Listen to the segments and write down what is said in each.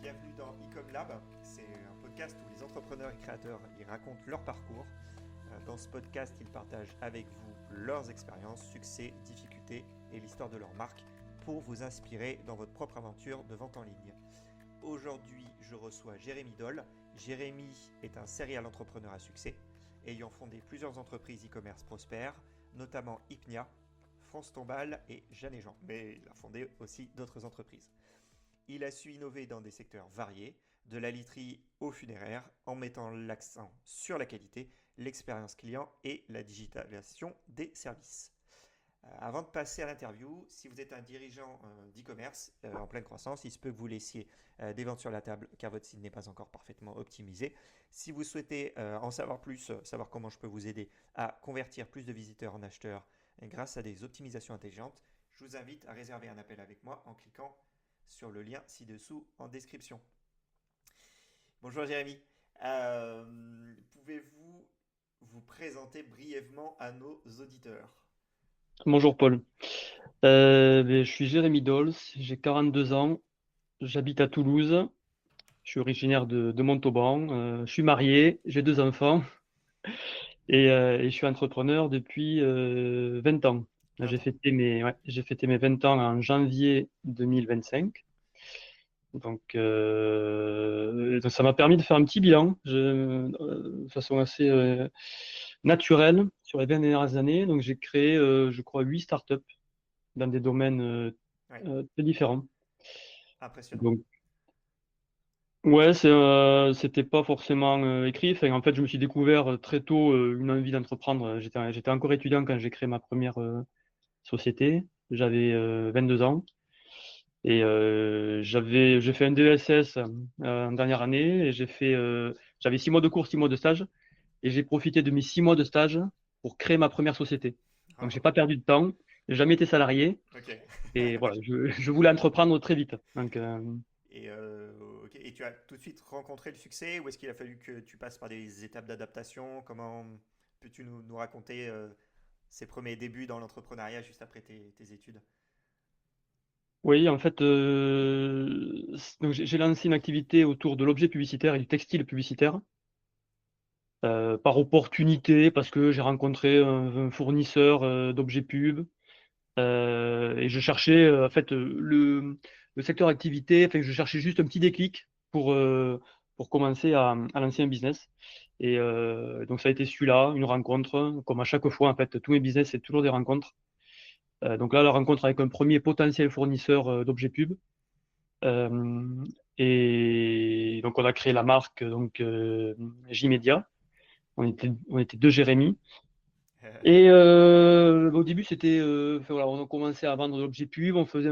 Bienvenue dans Ecom Lab. C'est un podcast où les entrepreneurs et créateurs y racontent leur parcours. Dans ce podcast, ils partagent avec vous leurs expériences, succès, difficultés et l'histoire de leur marque pour vous inspirer dans votre propre aventure de vente en ligne. Aujourd'hui, je reçois Jérémy Doll. Jérémy est un serial entrepreneur à succès, ayant fondé plusieurs entreprises e-commerce prospères, notamment Hypnia, France Tombale et Jeanne et Jean. Mais il a fondé aussi d'autres entreprises. Il a su innover dans des secteurs variés, de la literie au funéraire, en mettant l'accent sur la qualité, l'expérience client et la digitalisation des services. Avant de passer à l'interview, si vous êtes un dirigeant d'e-commerce en pleine croissance, il se peut que vous laissiez des ventes sur la table car votre site n'est pas encore parfaitement optimisé. Si vous souhaitez en savoir plus, savoir comment je peux vous aider à convertir plus de visiteurs en acheteurs grâce à des optimisations intelligentes, je vous invite à réserver un appel avec moi en cliquant sur le lien ci-dessous en description. Bonjour Jérémy. Pouvez-vous vous présenter brièvement à nos auditeurs? Bonjour Paul. Je suis Jérémy Dols, j'ai 42 ans, j'habite à Toulouse, je suis originaire de Montauban, je suis marié, j'ai 2 enfants et je suis entrepreneur depuis 20 ans. J'ai 20 ans. fêté j'ai fêté mes 20 ans en janvier 2025. Donc ça m'a permis de faire un petit bilan de façon assez naturelle sur les 20 dernières années. Donc j'ai créé, je crois, 8 startups dans des domaines Ouais, très différents. impressionnant. Donc, c'était pas forcément écrit. Enfin, en fait, je me suis découvert très tôt une envie d'entreprendre. J'étais encore étudiant quand j'ai créé ma première société. J'avais 22 ans et j'ai fait un DESS en dernière année et j'avais 6 mois de cours, 6 mois de stage et j'ai profité de mes 6 mois de stage pour créer ma première société. Donc, j'ai Bravo. pas perdu de temps. J'ai jamais été salarié Ok. et voilà, je voulais entreprendre très vite. Donc, Et, ok. Et tu as tout de suite rencontré le succès ou est-ce qu'il a fallu que tu passes par des étapes d'adaptation? Comment peux-tu nous raconter ces premiers débuts dans l'entrepreneuriat juste après tes études? Oui, en fait, donc j'ai lancé une activité autour de l'objet publicitaire et du textile publicitaire par opportunité parce que j'ai rencontré un fournisseur d'objets pub et je cherchais en fait le secteur activité. Enfin, je cherchais juste un petit déclic pour commencer à lancer un business. Et donc ça a été celui-là, une rencontre. Comme à chaque fois, en fait, tous mes business c'est toujours des rencontres. Donc là, la rencontre avec un premier potentiel fournisseur d'objets pub. Euh, et donc, on a créé la marque J-Media. On était deux Jérémy. Et au début, enfin, voilà, on a commencé à vendre de l'objet pub, on faisait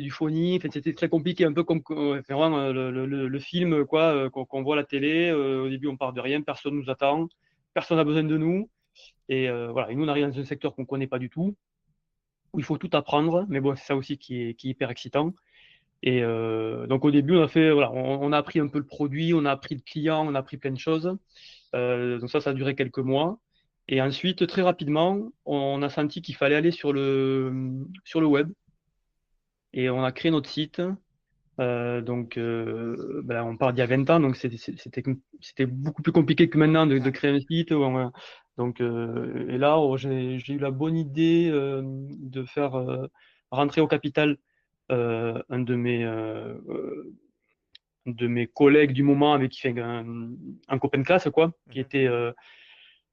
du phoning. Enfin, c'était très compliqué, un peu comme enfin, vraiment, le film quoi, qu'on voit à la télé. Au début, on part de rien, personne nous attend, personne n'a besoin de nous. Et voilà, et nous, on arrive dans un secteur qu'on ne connaît pas du tout, où il faut tout apprendre. Mais bon, c'est ça aussi qui est hyper excitant. Et donc au début, voilà, on a appris un peu le produit, on a appris le client, on a appris plein de choses. Donc ça a duré quelques mois. Et ensuite, très rapidement, on a senti qu'il fallait aller sur le web. Et on a créé notre site. On part d'il y a 20 ans, donc c'était beaucoup plus compliqué que maintenant de Ouais. créer un site. Et là, j'ai eu la bonne idée de faire rentrer au capital un de mes collègues du moment avec qui fait un copain de classe, quoi, Mhm.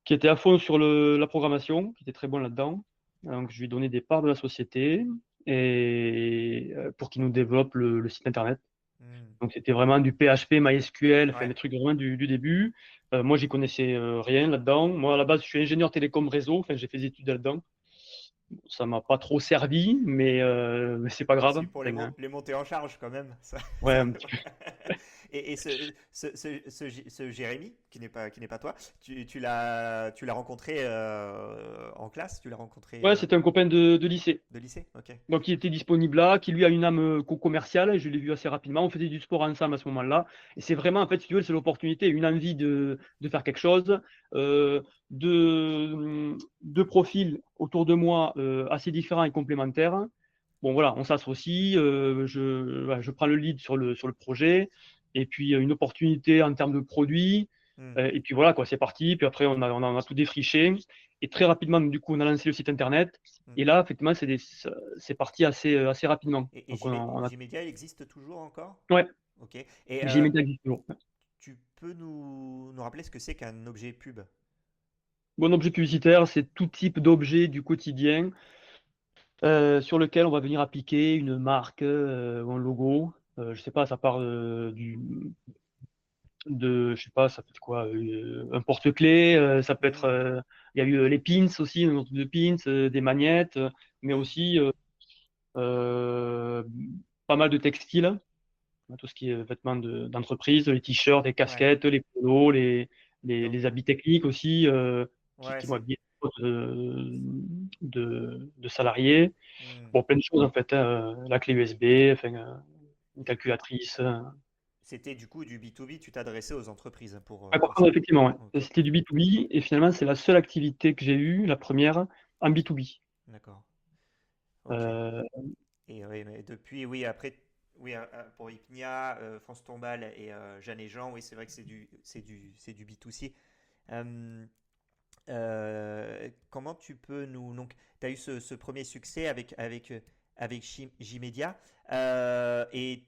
qui était à fond sur la programmation, qui était très bon là-dedans. Donc, je lui ai donné des parts de la société et pour qu'il nous développe le site internet. Hmm. Donc, c'était vraiment du PHP, MySQL, enfin, Ouais. des trucs vraiment du début. Moi, j'y connaissais rien là-dedans. Moi, à la base, je suis ingénieur télécom réseau. Enfin, j'ai fait des études là-dedans. Ça m'a pas trop servi, mais c'est pas grave. Si pour Enfin, hein. les montées en charge quand même. Ouais, un petit peu. Et ce Jérémy, qui n'est pas toi, tu l'as rencontré en classe? Tu l'as rencontré Ouais, c'était un copain de lycée. de lycée? Ok. Donc, il était disponible là, qui lui a une âme commerciale, et je l'ai vu assez rapidement. On faisait du sport ensemble à ce moment-là. Et c'est vraiment, en fait, si tu veux, c'est l'opportunité, une envie de faire quelque chose, euh, de profils autour de moi assez différents et complémentaires. bon voilà, on s'associe, voilà, je prends le lead sur le projet, et puis une opportunité en termes de produits, Hmm, et puis voilà quoi, c'est parti. Puis après, on a tout défriché, et très rapidement, du coup, on a lancé le site internet. hmm. Et là, effectivement, c'est parti assez rapidement. Et Donc on a, Gmedia, il existe toujours encore? ouais, Ok. Et Gmedia existe toujours. tu peux nous rappeler ce que c'est qu'un objet pub? Bon, objet publicitaire, c'est tout type d'objet du quotidien, sur lequel on va venir appliquer une marque, ou un logo. Je sais pas, ça part je sais pas, ça peut être quoi, un porte-clés, ça peut être, Hmm, il y a eu les pins aussi, un autre de pins, des magnettes, mais hmm, aussi euh, pas mal de textiles, tout ce qui est vêtements d'entreprise, les t-shirts, les ouais, casquettes, les polos, donc, les habits techniques aussi, ouais, qui vont c'est. habiller de salariés. Hmm. Bon, plein de choses en fait, hein, la clé USB, enfin, une calculatrice. C'était du coup du B2B, tu t'adressais aux entreprises Ah, par pour contre, ça. effectivement, ouais. Ok, C'était du B2B, et finalement, c'est la seule activité que j'ai eue, la première, en B2B. d'accord. Ok. Euh, Et oui, mais depuis, oui, après, oui, pour Ipnia, France Tombal et Jeanne et Jean, oui, c'est vrai que c'est du B2C. Euh, Comment tu peux nous. Donc, tu as eu ce premier succès avec J-Media, et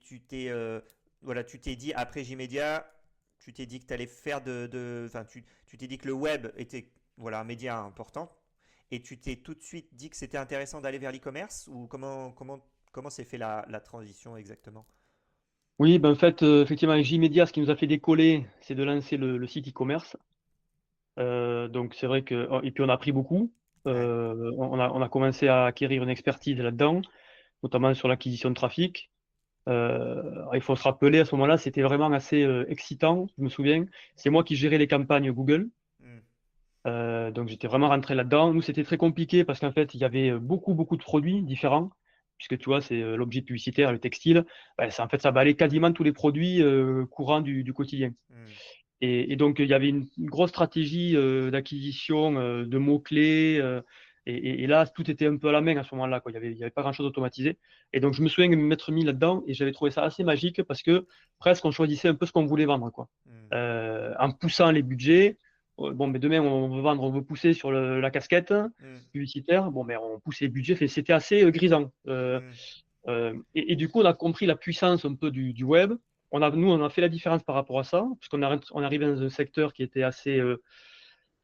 voilà, tu t'es dit, après J-Media, tu t'es dit que tu allais faire enfin, tu t'es dit que le web était voilà, un média important, et tu t'es tout de suite dit que c'était intéressant d'aller vers l'e-commerce, ou comment s'est fait la transition exactement? oui, ben en fait, effectivement, avec J-Media, ce qui nous a fait décoller, c'est de lancer le site e-commerce. Donc, c'est vrai que, oh, et puis on a appris beaucoup. Ouais. On a commencé à acquérir une expertise là-dedans, notamment sur l'acquisition de trafic. Il faut se rappeler, à ce moment-là, c'était vraiment assez excitant. Je me souviens, c'est moi qui gérais les campagnes Google. Hmm. Donc j'étais vraiment rentré là-dedans. Nous, c'était très compliqué parce qu'en fait, il y avait beaucoup de produits différents, puisque tu vois, c'est l'objet publicitaire, le textile. Ben, en fait, ça valait quasiment tous les produits courants du quotidien. Hmm. Et donc, il y avait une grosse stratégie d'acquisition de mots-clés. Et là, tout était un peu à la main à ce moment-là, quoi. Il y avait pas grand-chose d'automatisé. Et donc, je me souviens de m'être mis là-dedans, et j'avais trouvé ça assez magique parce que presque on choisissait un peu ce qu'on voulait vendre, quoi. Hmm. En poussant les budgets. Bon, mais demain, on veut vendre, on veut pousser sur la casquette Hmm. publicitaire. Bon, mais on pousse les budgets. C'était assez grisant. Hmm. Et du coup, on a compris la puissance un peu du web. Nous, on a fait la différence par rapport à ça, puisqu'on arrivait dans un secteur qui était assez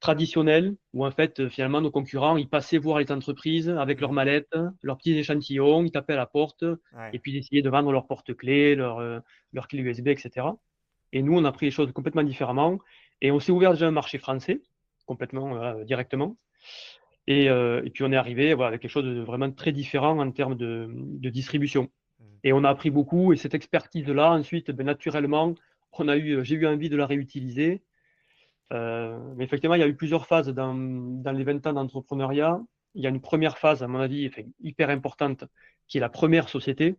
traditionnel, où en fait, finalement, nos concurrents, ils passaient voir les entreprises avec Hmm. leurs mallettes, leurs petits échantillons, ils tapaient à la porte, Ouais. et puis ils essayaient de vendre leurs porte-clés, leurs clés USB, etc. Et nous, on a pris les choses complètement différemment, et on s'est ouvert déjà un marché français, complètement, directement. Et puis on est arrivé, voilà, avec quelque chose de vraiment très différent en termes de distribution. Hmm. Et on a appris beaucoup, et cette expertise-là, ensuite, ben, naturellement, j'ai eu envie de la réutiliser. Mais effectivement, il y a eu plusieurs phases dans les 20 ans d'entrepreneuriat. Il y a une première phase, à mon avis, enfin, hyper importante, qui est la première société.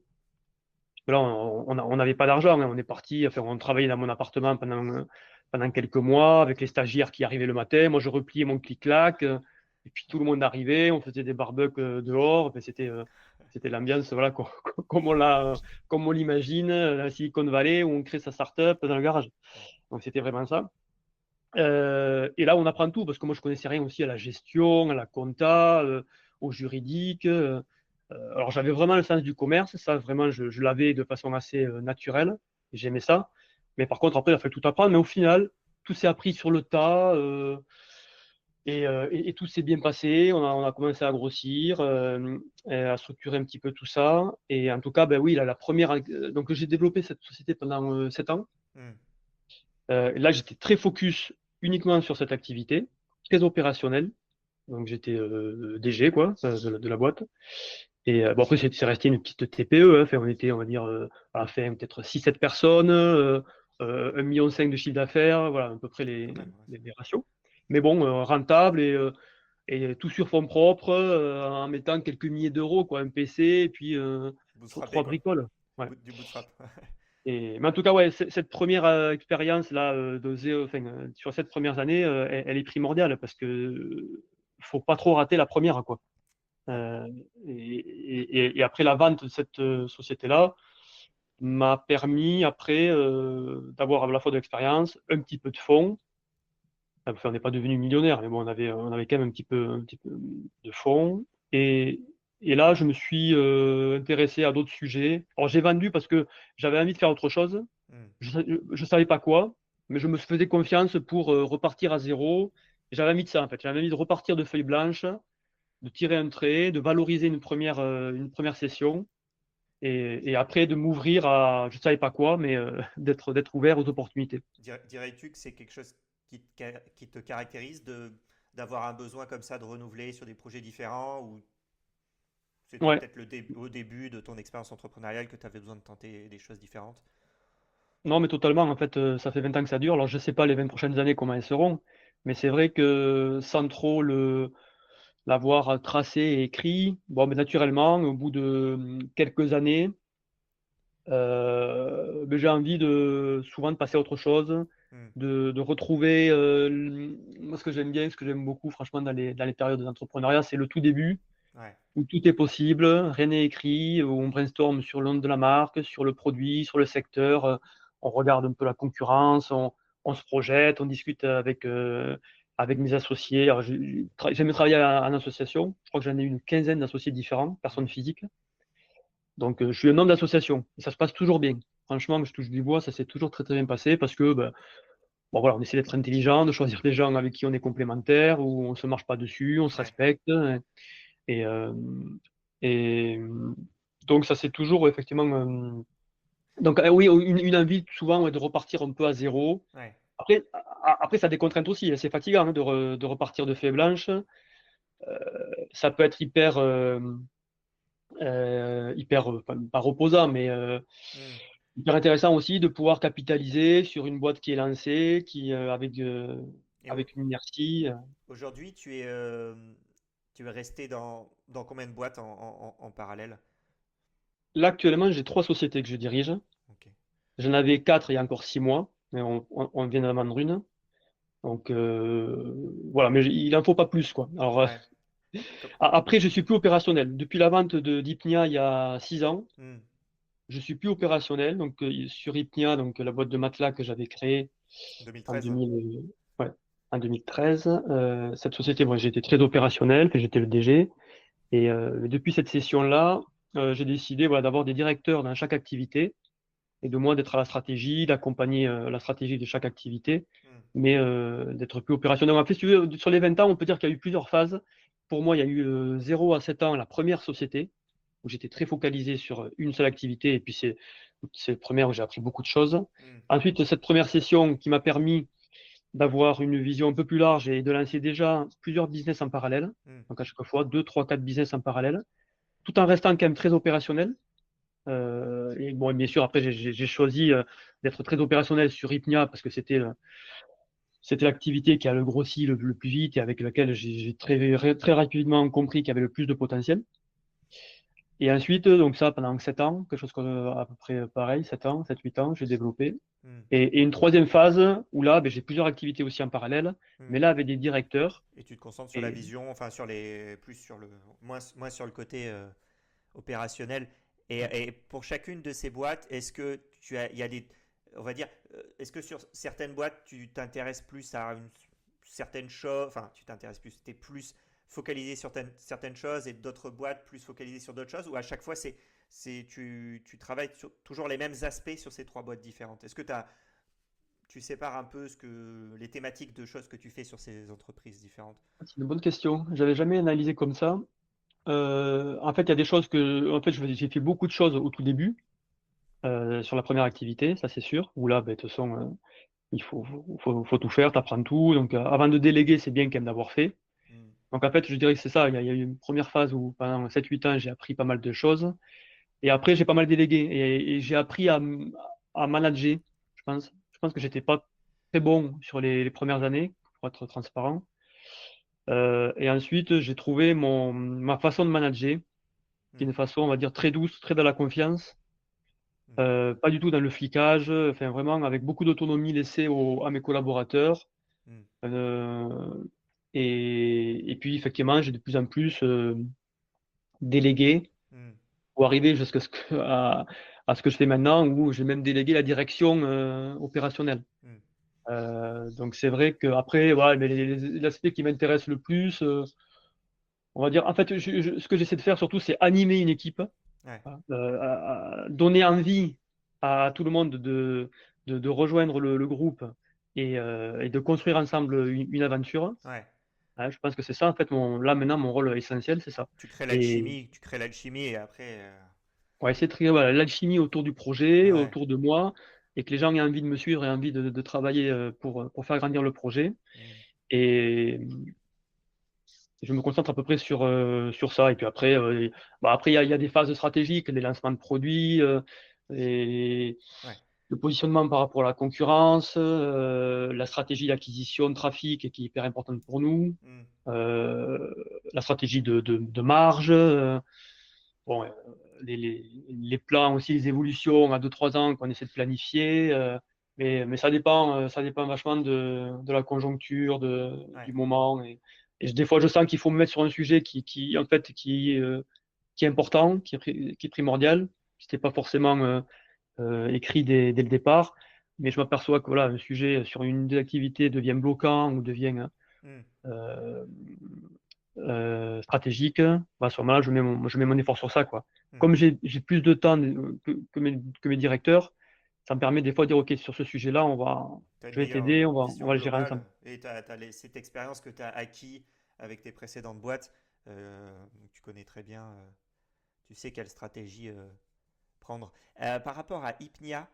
Là, on n'avait pas d'argent, hein. On est parti, enfin, on travaillait dans mon appartement pendant quelques mois avec les stagiaires qui arrivaient le matin. Moi, je repliais mon clic-clac, et puis tout le monde arrivait. On faisait des barbecues dehors. Enfin, c'était l'ambiance, voilà, comme comme on l'imagine, la Silicon Valley, où on crée sa start-up dans le garage. Donc, c'était vraiment ça. Et là, on apprend tout, parce que moi, je connaissais rien aussi à la gestion, à la compta, au juridique. Alors, j'avais vraiment le sens du commerce, ça, vraiment, je l'avais de façon assez naturelle. J'aimais ça. Mais par contre, après, il a fallu tout apprendre. Mais au final, tout s'est appris sur le tas, et tout s'est bien passé. On a commencé à grossir, et à structurer un petit peu tout ça. Et en tout cas, ben oui, la première. Donc, j'ai développé cette société pendant 7 ans. Hmm. Là, j'étais très focus uniquement sur cette activité, très opérationnelle. Donc, j'étais DG, quoi, de la boîte. Et bon, après, c'est resté une petite TPE, hein. Enfin, on était, on va dire, à la fin, peut-être 6-7 personnes, 1,5 million de chiffre d'affaires, voilà, à peu près Ouais, ouais, les ratios. Mais bon, rentable, et tout sur fonds propres, en mettant quelques milliers d'euros, quoi, un PC, et puis bootstrappé trois quoi. bricoles. Ouais. Du bootstrap. Mais en tout cas, ouais, cette première expérience là, enfin, sur cette première année, elle est primordiale, parce que faut pas trop rater la première, quoi. Ouais. Et après la vente de cette société-là m'a permis après d'avoir à la fois de l'expérience, un petit peu de fonds. Enfin, on n'est pas devenu millionnaire, mais bon, on avait quand même un petit peu de fonds. Et, et là, je me suis intéressé à d'autres sujets. Alors, j'ai vendu parce que j'avais envie de faire autre chose. Hmm. Je ne savais pas quoi, mais je me faisais confiance pour repartir à zéro. Et j'avais envie de ça, en fait. J'avais envie de repartir de feuilles blanches, de tirer un trait, de valoriser une première session. Et après, de m'ouvrir à je ne savais pas quoi, mais d'être ouvert aux opportunités. Dirais-tu que c'est quelque chose qui te caractérise d'avoir un besoin comme ça de renouveler sur des projets différents ou c'était Ouais. peut-être au début de ton expérience entrepreneuriale que tu avais besoin de tenter des choses différentes? Non, mais totalement. En fait, ça fait 20 ans que ça dure. Alors, je ne sais pas les 20 prochaines années comment elles seront, mais c'est vrai que sans trop l'avoir tracé et écrit, bon, mais naturellement, au bout de quelques années, ben, j'ai envie souvent de passer à autre chose, Hmm. de retrouver. Moi, ce que j'aime bien, ce que j'aime beaucoup, franchement, dans les périodes d'entrepreneuriat, c'est le tout début, Ouais. où tout est possible, rien n'est écrit, où on brainstorm sur le nom de la marque, sur le produit, sur le secteur, on regarde un peu la concurrence, on se projette, on discute avec mes associés. Alors, j'aime travailler en association, je crois que j'en ai une quinzaine d'associés différents, personnes Hmm. physiques. Donc, je suis un homme d'association et ça se passe toujours bien. Franchement, je touche du bois, ça s'est toujours très très bien passé parce que ben, bon, voilà, on essaie d'être intelligent, de choisir des gens avec qui on est complémentaires, où on ne se marche pas dessus, on se Ouais. respecte. Et, euh, et donc, ça c'est toujours effectivement. Donc, oui, une envie souvent ouais, de repartir un peu à zéro. Ouais. Après, ça a des contraintes aussi, hein. C'est fatigant hein, de repartir de feuilles blanches. Ça peut être hyper pas reposant, mais Hmm. hyper intéressant aussi de pouvoir capitaliser sur une boîte qui est lancée, avec, Et avec une inertie. aujourd'hui, tu es resté dans combien de boîtes en parallèle? Là, actuellement, j'ai 3 sociétés que je dirige. Ok. J'en avais 4 il y a encore 6 mois, mais on vient d'en vendre une. Donc voilà, mais il n'en faut pas plus, quoi. Alors Ouais. Comme- après, je suis plus opérationnel. Depuis la vente de d'Ipnia il y a 6 ans, hmm. je suis plus opérationnel. Donc sur Ipnia, donc la boîte de matelas que j'avais créée en 2013? 2000, ouais, en 2013, cette société, moi, j'étais très opérationnel, puis j'étais le DG. Et depuis cette session-là, j'ai décidé voilà, d'avoir des directeurs dans chaque activité et de moi d'être à la stratégie, d'accompagner la stratégie de chaque activité, Hmm. mais d'être plus opérationnel. En fait, si tu veux, sur les 20 ans, on peut dire qu'il y a eu plusieurs phases. Pour moi, il y a eu 0 à 7 ans, la première société, où j'étais très focalisé sur une seule activité, et puis c'est la première où j'ai appris beaucoup de choses. Hmm. Ensuite, cette première session qui m'a permis d'avoir une vision un peu plus large et de lancer déjà plusieurs business en parallèle, Hmm. donc à chaque fois 2, 3, 4 business en parallèle, tout en restant quand même très opérationnel. Et bon, bien sûr, après, j'ai choisi d'être très opérationnel sur Hypnia parce que c'était l'activité qui a le grossi le plus vite et avec laquelle j'ai très rapidement compris qu'il y avait le plus de potentiel. Et ensuite, donc ça, pendant 7 ans, quelque chose comme à peu près pareil, 7 ans, 7, 8 ans, j'ai développé. Hmm. Et une troisième phase où là, ben, j'ai plusieurs activités aussi en parallèle, Hmm. mais là, avec des directeurs. Et tu te concentres sur la Et vision, enfin plus sur moins sur le côté opérationnel. Et pour chacune de ces boîtes, est-ce que il y a on va dire, est-ce que sur certaines boîtes, tu t'intéresses plus à une certaine chose, enfin, tu t'intéresses plus, tu es plus focalisé sur certaines choses et d'autres boîtes plus focalisées sur d'autres choses, ou à chaque fois, tu travailles sur toujours les mêmes aspects sur ces trois boîtes différentes? Est-ce que tu sépares un peu les thématiques de choses que tu fais sur ces entreprises différentes? c'est une bonne question. J'avais jamais analysé comme ça. En fait, il y a des choses en fait, j'ai fait beaucoup de choses au tout début sur la première activité, ça c'est sûr. Où là, ben, de toute façon, il faut tout faire, t'apprends tout. Donc, avant de déléguer, c'est bien quand même d'avoir fait. Hmm. Donc, en fait, je dirais que c'est ça. Il y a eu une première phase où pendant 7, 8 ans, j'ai appris pas mal de choses. Et après, j'ai pas mal délégué et j'ai appris à manager, je pense. Je pense que j'étais pas très bon sur les premières années, pour être transparent. Et ensuite, j'ai trouvé ma façon de manager, qui est Hmm. une façon, on va dire, très douce, très dans la confiance, Hmm. pas du tout dans le flicage, enfin vraiment avec beaucoup d'autonomie laissée à mes collaborateurs. Hmm. Euh, et puis, effectivement, j'ai de plus en plus délégué, Hmm. pour arriver jusqu'à à ce que je fais maintenant, où j'ai même délégué la direction opérationnelle. Hmm. Donc c'est vrai que après, voilà, mais l'aspect qui m'intéresse le plus, on va dire, en fait, ce que j'essaie de faire surtout, c'est animer une équipe, Ouais. hein, donner envie à tout le monde de rejoindre le groupe et de construire ensemble une aventure. Ouais. Hein, je pense que c'est ça, en fait, là maintenant, mon rôle essentiel, c'est ça. Et Tu crées l'alchimie et après. on va essayer de créer voilà, l'alchimie autour du projet, Ouais. autour de moi, et que les gens aient envie de me suivre et envie de travailler pour faire grandir le projet. Hmm. Et je me concentre à peu près sur ça. Et puis après, après il y a des phases stratégiques, les lancements de produits, et Ouais. le positionnement par rapport à la concurrence, la stratégie d'acquisition de trafic qui est hyper importante pour nous, Hmm. euh, la stratégie de marge, bon, les plans aussi, les évolutions à 2 3 ans qu'on essaie de planifier. Mais ça dépend vachement de la conjoncture, Ouais. du moment. Et des fois, je sens qu'il faut me mettre sur un sujet en fait, qui est important, qui est primordial. C'était pas forcément écrit dès le départ, mais je m'aperçois que voilà, un sujet sur une des activités devient bloquant ou devient Hmm. euh, stratégique. Bah, à ce moment-là, je mets mon effort sur ça, quoi. Hmm. Comme j'ai plus de temps que mes directeurs, ça me permet des fois de dire, OK, sur ce sujet-là, Tu as une je vais meilleure t'aider, on vision va le gérer globale ensemble. et cette expérience que tu as acquis avec tes précédentes boîtes. Tu connais très bien, tu sais quelle stratégie prendre. Par rapport à Hypnia,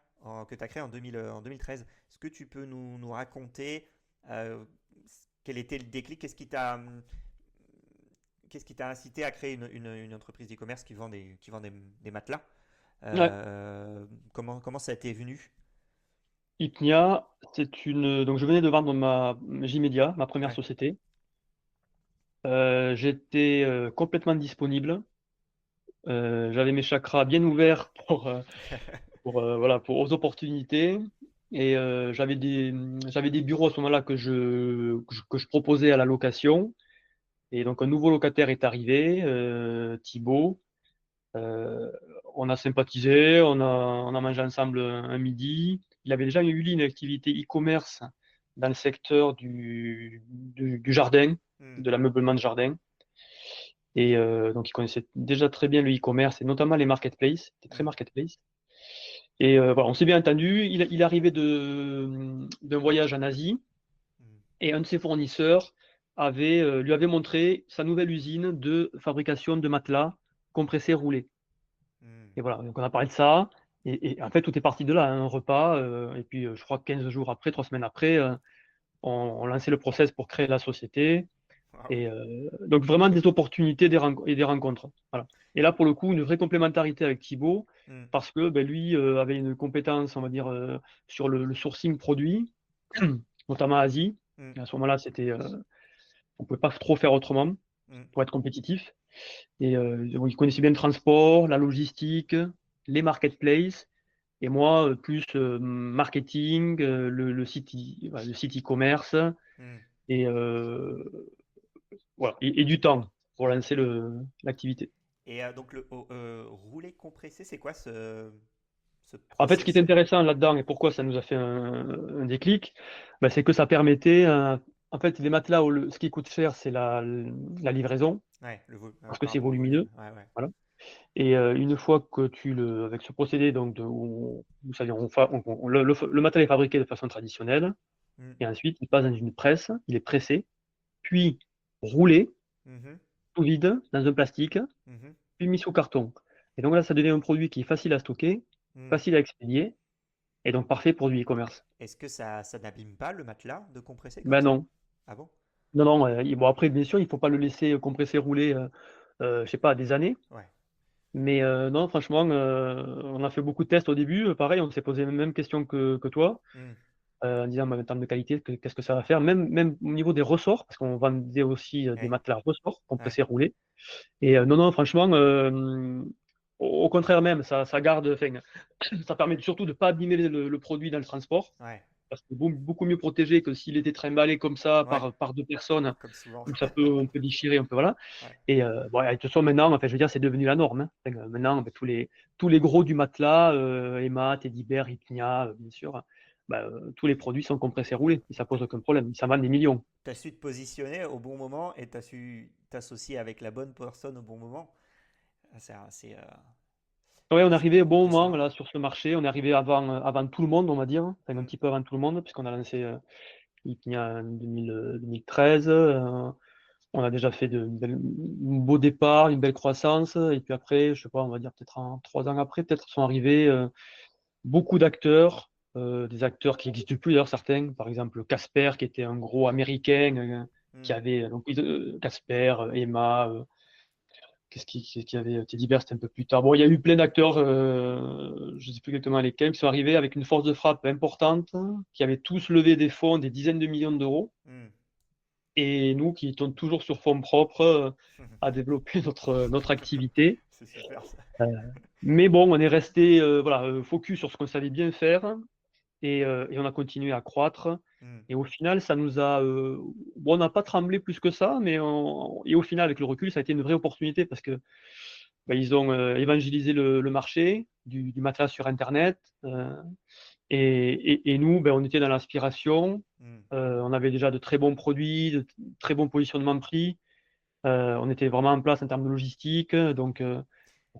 que tu as créé en 2013, est-ce que tu peux nous raconter euh, quel était le déclic? Qu'est-ce qui t'a incité à créer une entreprise d'e-commerce qui vend des matelas? Ouais. Comment ça t'est venu? Hypnia, donc je venais de vendre ma J-Media, ma première Ouais. société. J'étais complètement disponible. J'avais mes chakras bien ouverts voilà, aux opportunités. Et j'avais des bureaux à ce moment-là que je proposais à la location. Et donc, un nouveau locataire est arrivé, Thibaut. Euh, on a sympathisé, on a mangé ensemble un midi. Il avait déjà eu une activité e-commerce dans le secteur du jardin, Hmm. de l'ameublement de jardin. Et donc, il connaissait déjà très bien le e-commerce et notamment les marketplaces. C'était très Hmm. marketplace. Et voilà, on s'est bien entendu. Il arrivait d'un voyage en Asie Hmm. et un de ses fournisseurs lui avait montré sa nouvelle usine de fabrication de matelas compressés roulés. Hmm. Et voilà, donc on a parlé de ça. Et en fait, tout est parti de là, hein, un repas. Et puis, je crois que 15 jours après, 3 semaines après, on lançait le process pour créer la société. Waouh. Et donc, vraiment des opportunités et des rencontres. Voilà. Et là, pour le coup, une vraie complémentarité avec Thibaut, Hmm. parce que ben, lui avait une compétence, on va dire, sur le sourcing produit, notamment Asie. Hmm. Et à ce moment-là, on ne pouvait pas trop faire autrement Hmm. pour être compétitif. Et donc, il connaissait bien le transport, la logistique, les marketplaces. Et moi, plus marketing, le site e-commerce Hmm. et, voilà, et du temps pour lancer l'activité. Et donc le rouler compressé, c'est quoi ce En fait, ce qui est process? intéressant là-dedans et pourquoi ça nous a fait un déclic, ben, c'est que ça permettait, en fait, les matelas, ce qui coûte cher, c'est la livraison, Ouais, parce que c'est pardon, le volume. volumineux. Ouais, ouais. Voilà. Et une fois que avec ce procédé, donc, vous savez, le matériel est fabriqué de façon traditionnelle, Hmm. et ensuite il passe dans une presse, il est pressé, puis roulé, Mhm. tout vide, dans un plastique, Mhm. puis mis sous carton. Et donc là, ça devient un produit qui est facile à stocker, Hmm. facile à expédier, et donc parfait pour du e-commerce. Est-ce que ça n'abîme pas le matelas de compresser comme Ben ça? non, Ah bon? non, non. Bon, après, bien sûr, il ne faut pas le laisser compresser, rouler, je sais pas, des années. Ouais. Mais non, franchement, on a fait beaucoup de tests au début. Pareil, on s'est posé les mêmes questions que toi. Hmm. En disant bah, en termes de qualité, qu'est-ce que ça va faire, même au niveau des ressorts, parce qu'on vendait aussi des Ouais. matelas ressorts, Ouais. compressés, roulés. Et non, non, franchement, au contraire même, ça garde, enfin, ça permet surtout de ne pas abîmer le produit dans le transport. Ouais. parce que beaucoup mieux protégé que s'il était trimballé comme ça Ouais, par deux personnes, comme souvent. où on peut déchirer, on peut, voilà. Ouais. Et bon, de toute façon, maintenant, enfin, je veux dire, c'est devenu la norme, hein. Enfin, maintenant, ben, tous les gros du matelas, Emma, Teddybear, Ipnia, bien sûr, tous les produits sont compressés roulés, et ça pose aucun problème. Ça vend des millions. Tu as su te positionner au bon moment et tu as su t'associer avec la bonne personne au bon moment. Ouais, on est C'est arrivé au bon moment impressionnant. là sur ce marché. On est arrivé avant tout le monde, on va dire, enfin, un Mm, petit peu avant tout le monde, puisqu'on a lancé Ipnia en 2013. On a déjà fait un beau départ, une belle croissance. Et puis après, je sais pas, on va dire peut-être 3 ans après, peut-être sont arrivés beaucoup d'acteurs, des acteurs qui n'existent plus d'ailleurs certains. Par exemple, Casper, qui était un gros américain, qui mm. avait donc Casper, Emma. Qu'est-ce qu'il y avait? Teddy Bear, c'était un peu plus tard. Bon, il y a eu plein d'acteurs, je ne sais plus exactement lesquels, qui sont arrivés avec une force de frappe importante, qui avaient tous levé des fonds, des dizaines de millions d'euros. Mm. Et nous, qui étions toujours sur fonds propres, à développer notre activité. C'est super ça. Euh, mais bon, on est resté voilà, focus sur ce qu'on savait bien faire et on a continué à croître. Mm. Et au final, ça nous a. Bon, on n'a pas tremblé plus que ça, mais et au final, avec le recul, ça a été une vraie opportunité parce que ils ont évangélisé le marché du matelas sur Internet. Et nous, on était dans l'aspiration. Mm. On avait déjà de très bons produits, de très bons positionnements de prix. On était vraiment en place en termes de logistique. Donc Et,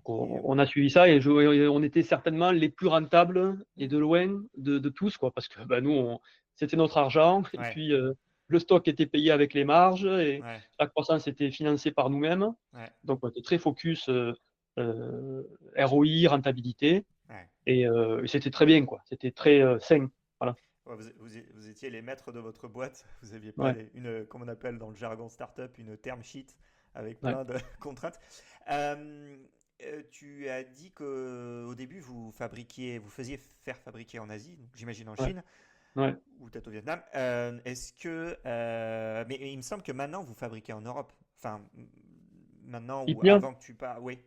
on a suivi ça et on était certainement les plus rentables et de loin de tous, quoi, parce que nous, c'était notre argent et ouais, puis le stock était payé avec les marges et ouais, la croissance était financée par nous-mêmes. ouais, Donc on était très focus euh, ROI, rentabilité ouais. et c'était très bien, quoi. C'était très sain. Voilà. Ouais, vous étiez les maîtres de votre boîte. Vous n'aviez pas Ouais, comme on appelle dans le jargon startup, une term sheet avec ouais, plein de contraintes. Euh, Tu as dit qu'au début, vous faisiez faire fabriquer en Asie, donc j'imagine en ouais, Chine ouais. ou peut-être au Vietnam. Mais il me semble que maintenant, vous fabriquez en Europe. Enfin, maintenant ou Hypnia, avant que tu pars. Oui,